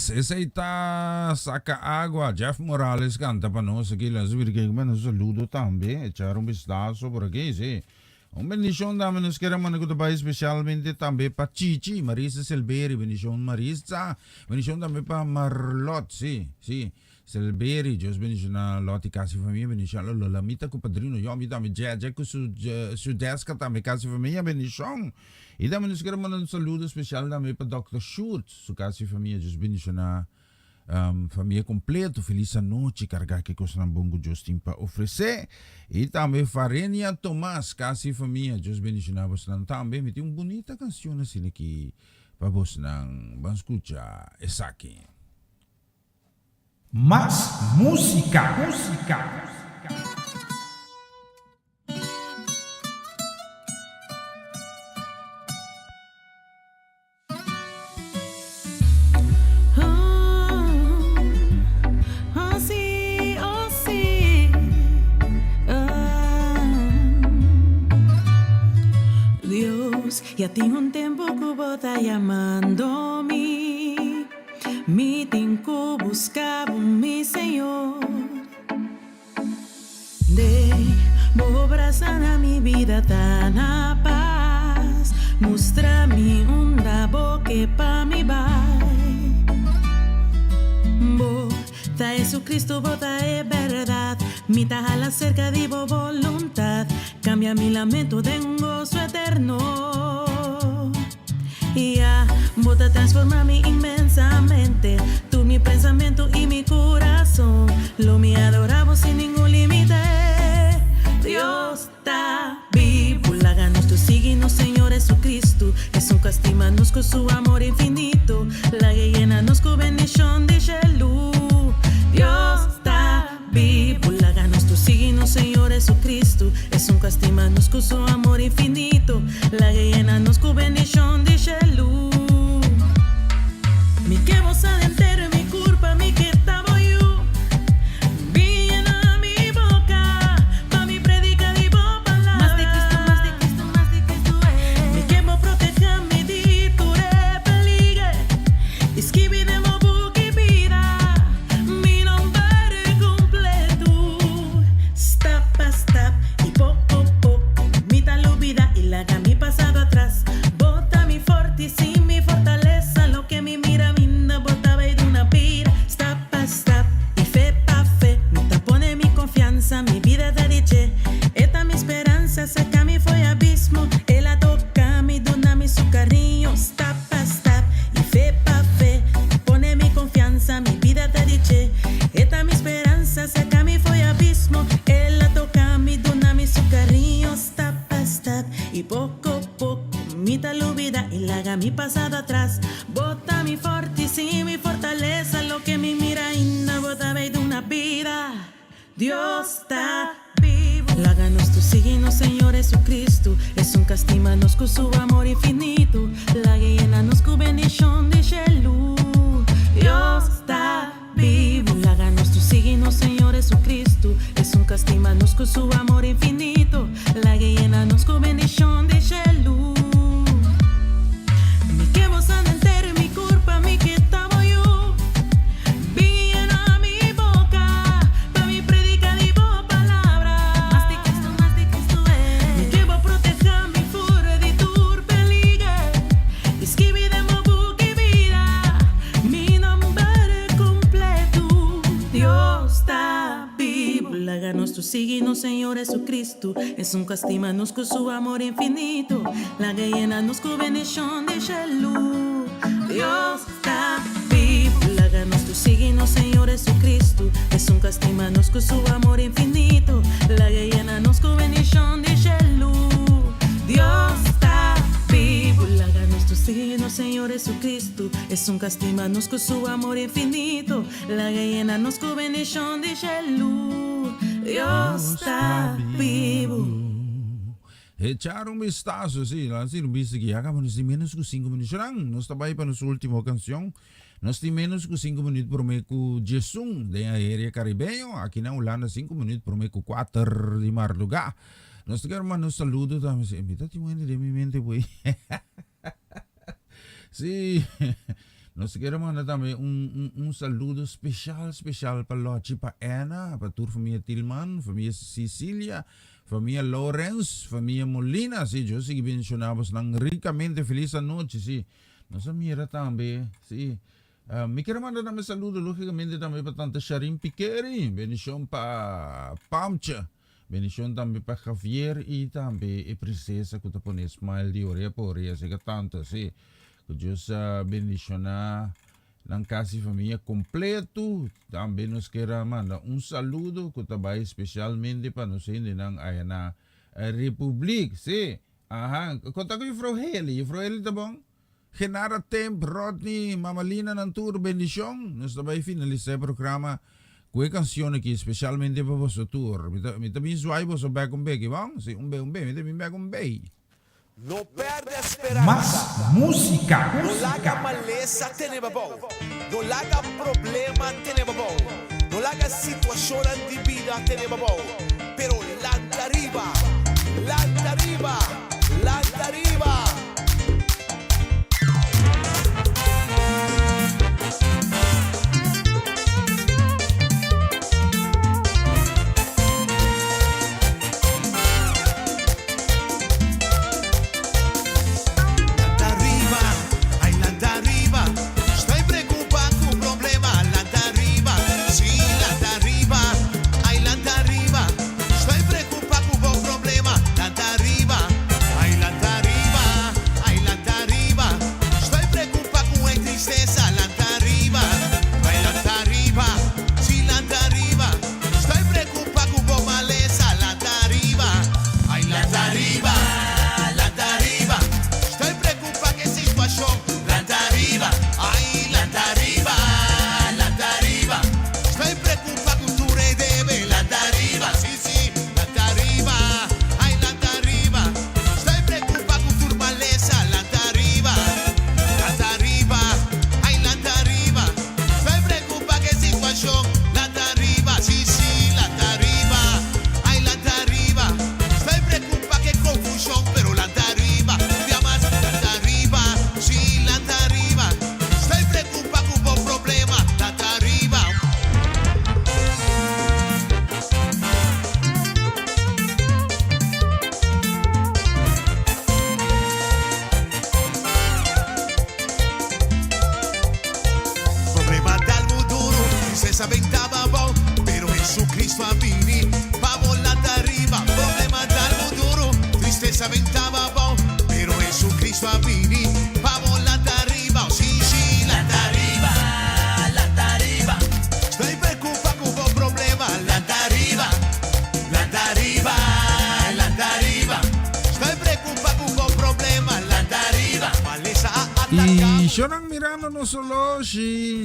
[SPEAKER 2] Yes, esa está Saca Agua. Jeff Morales canta para nosotros aquí. Las virgen, un saludo también. Echar un vistazo por aquí, sí. Un bendición dame nos queremos especialmente también para Chichi, Marisa Selberi, bendición Marisa. Bendición también para Marlot, sí, sí. Selberi, Dios bendición a Loti casi familia, bendición a Lolamita compadrino. Yo mi también ya con su deska también casi familia, bendición. Y también nos queremos un saludo especial también para Dr. Schultz, su casi familia, Dios bendición a família completa, feliz noite, carregar que coisa na bongo Justin para oferecer. E também Farenia Tomás, casi família, Deus bendicionar você também. Me tem uma bonita canção assim aqui para você não. Vamos escutar essa aqui.
[SPEAKER 6] Más música, música.
[SPEAKER 5] Ya tengo un tiempo que vos está llamándome. Mi tiempo buscaba mi Señor. De abrazar a mi vida tan a paz. Muéstrame una boca pa' mi bai. Bota Jesucristo, bota es verdad. Mi tajala cerca de vos voluntad. Cambia mi lamento de un gozo eterno. Ya, bota transforma-me inmensamente. Tú mi pensamiento y mi corazón. Lo me adoramos sin ningún límite. Dios está vivo. Láganos tu signo, Señor Jesucristo. Es un castiganos con su amor infinito. La llena nos con bendición de luz. Dios está vivo. Láganos tu signo, Señor Jesucristo. Es un castiganos con su amor infinito. La llena nos con bendición de luz. Mi que vos adentero mi culpa, mi que estaba yo. Viene mi boca, pa' mi predica de vos palabra. Más de Cristo, más de Cristo, más de Cristo es. Mi que vos proteja mi di tu repeligue. Esquive de mo buque vida. Mi nombre completo. Stop a stop y poco a poco. Mi tal vida y la mi pasado atrás. Bota mi forte sin mi fortaleza. Lo que mi mira minda bota de una pira. Stop a stop y fe pa' fe. Mi tapone mi confianza, mi vida te dice. Esta mi esperanza, saca mi fue abismo. Ella toca mi dona mi su cariño. Stop a stop y fe pa' fe. Pone mi confianza, mi vida te dice. Esta mi esperanza, saca mi fue abismo. Ella toca mi dona mi su cariño. Stop a stop y poco a poco. Mi tal vida y la haga mi pasado atrás. Bota mi forte y mi fortaleza. Lo que mi mira inda bota de una vida. Dios está vivo. Láganos tu signo, Señor Jesucristo. Es un castiganos con su amor infinito. La llenanos con bendición de luz. Dios está vivo. Láganos tu signo, Señor Jesucristo. Es un castiganos con su amor infinito. La llenanos con bendición de luz. Mi que vos entero mi culpa, mi que estaba yo. Viene a mi boca, pa' mi predica de vos palabra. Más de Cristo es. Mi que vos proteja mi fuera de tu peligue. Esquive de mo buque vida. Mi nombre completo. Dios está vivo. Láganos tu signo, Señor Jesucristo. Es un castiganos con su amor infinito. La llenanos con bendición de luz. Dios está vivo. Láganos tu signo, Señor Jesucristo. Es un castiganos con su amor infinito. La llenanos con bendición de luz. Dios está vivo. Láganos tu signo, Señor Jesucristo. Es un castiganos con su amor infinito. La llenanos con bendición de luz. Dios está vivo.
[SPEAKER 2] Echar un vistazo, sí, un vistazo que acabamos de menos que 5 minutos. Nos está ahí para nuestra última canción. Nos tem menos que 5 minutos por meio com Jesum, da área caribenho. Aqui na Holanda, 5 minutos por meio com 4 de madrugada. Nós queremos mandar um saludo também. Me está te de minha mente, boy. Sim. Nós queremos mandar também um saludo especial para Lochi, para Ana, para tua família Tilman, família Cecília, família Lawrence, família Molina, sim, eu sei que mencionamos ricamente feliz noite, sim. Nossa mira também, sim. Me quero mandar também saludo, logicamente também para tanta Sharim Piqueri, bendição para Pamcha, bendição também para Javier e também a princesa que está por Ismael de Oreia por Oreia, sei que tanto, sim. Que Deus bendiciona a casa e família completo. Também nos quero mandar saludo que também especialmente para nós ainda na República, sim. Conta com o Frau Heli tá bom? Genara Temp, Rodney, Mamalina Nantur, bendição. Nós também finalizamos o programa com a canção aqui, especialmente para você tour. Me também suai você back on back, bom? Sim, me também back on back.
[SPEAKER 6] No perde esperanza.
[SPEAKER 1] Más música.
[SPEAKER 6] No laga maleza teneba bom. No laga problema teneba bom. No laga situación de vida teneba bom. Pero landa arriba, landa arriba, landa arriba.
[SPEAKER 2] Sionang Mirano no solo si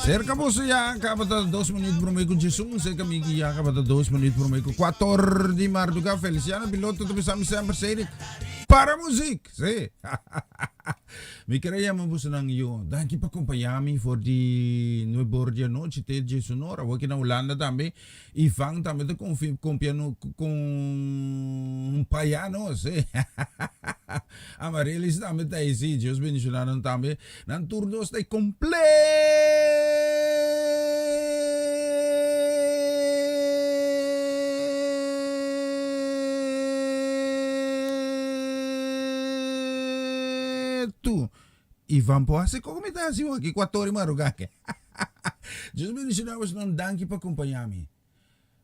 [SPEAKER 2] cerca po siya kapata 2 menit bromay ko Jesus sa kamigi ya kapata 2 menit bromay ko 4 di Marduga Feliciano piloto to bisami sempre sei para musik si mi queria mo buso nang iyo danki pa acompanhami for di Nuebordia noche te Sonora waki na Holanda tambe ifang tambe to con piano con piano si Amarilis tambe tayo si Diyos bendicionaron tambe ng turnos tayo completo Ivan po asi ko kumita si waki 4 marugake Diyos bendicionamos ng danki pa kumpanyami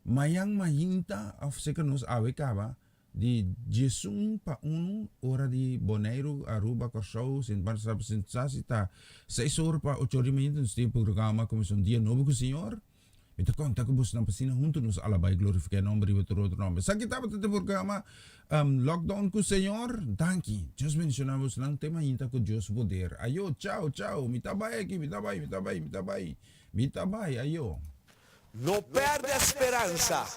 [SPEAKER 2] mayang mahinta of sekanus awe ka ba di Jesung pa ora di Bonaire, Aruba, Corsao, sin pansap sin sasita, 6 horas pa 8 minutos tempo programa como son dia novo com o Senhor. Ito conta ko bus ng pasina junto nos alabay glorificar nombre de outro nome. Sa kita pa ito programa lockdown ko Senhor, danki. Diyos mencionamos ng tema hinta ko Diyos poder. Ayo, ciao, mitabay aqui, mitabay, ayo.
[SPEAKER 6] No perde esperanza.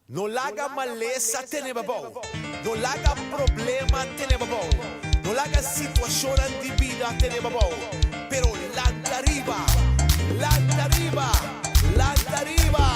[SPEAKER 6] No laga maleza teneba bom. No laga problema teneba bom. No laga situación de vida teneba bom. Pero landa arriba, landa arriba, landa arriba.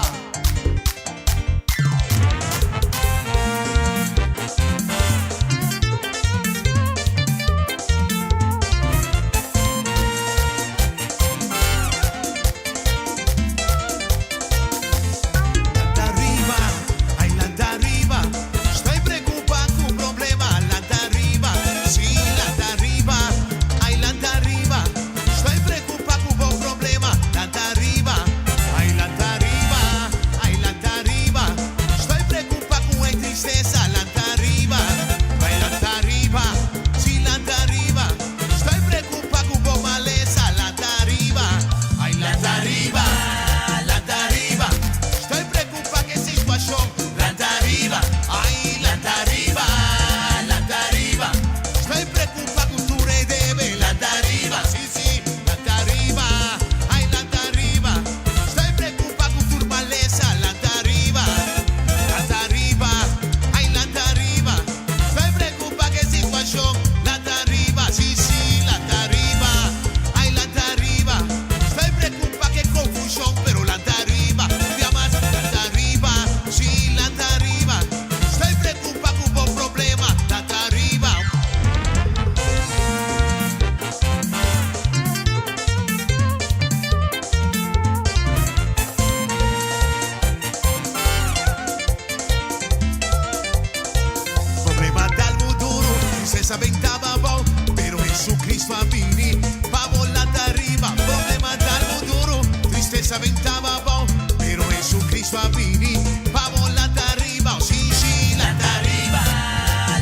[SPEAKER 6] Maleza bem tava bom, pero Jesus Cristo a vini pa volar arriba. Problema d'algo duro, tristeza bem tava bom, pero Jesus Cristo a vini pa volar arriba. Oh, sí, sí, la tariba,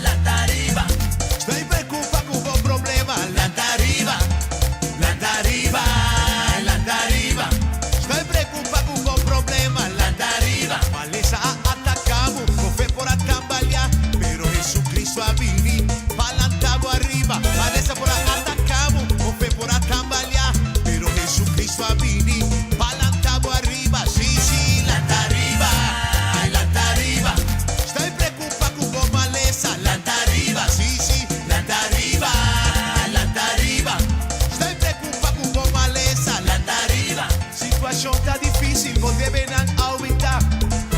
[SPEAKER 6] la tariba. Estoy preocupado con un problema, la tariba, la tariba, la tariba. Estoy preocupado con un problema, la tariba. Maleza atacamos, no fue por atambalear, pero Jesucristo a vini palantado arriba. Maleza por atacamos, no fue por atambalear, pero Jesucristo a vini palantado arriba. Sí, sí, la tariba, ay, la tariba. Estoy preocupado con maleza, la tariba. Sí, sí, la tariba, la tariba. Estoy preocupado con maleza, la tariba. Situação tá difícil, vou deve não aumentar.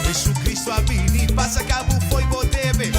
[SPEAKER 6] Jesucristo a vini, passa cabo foi vou deve.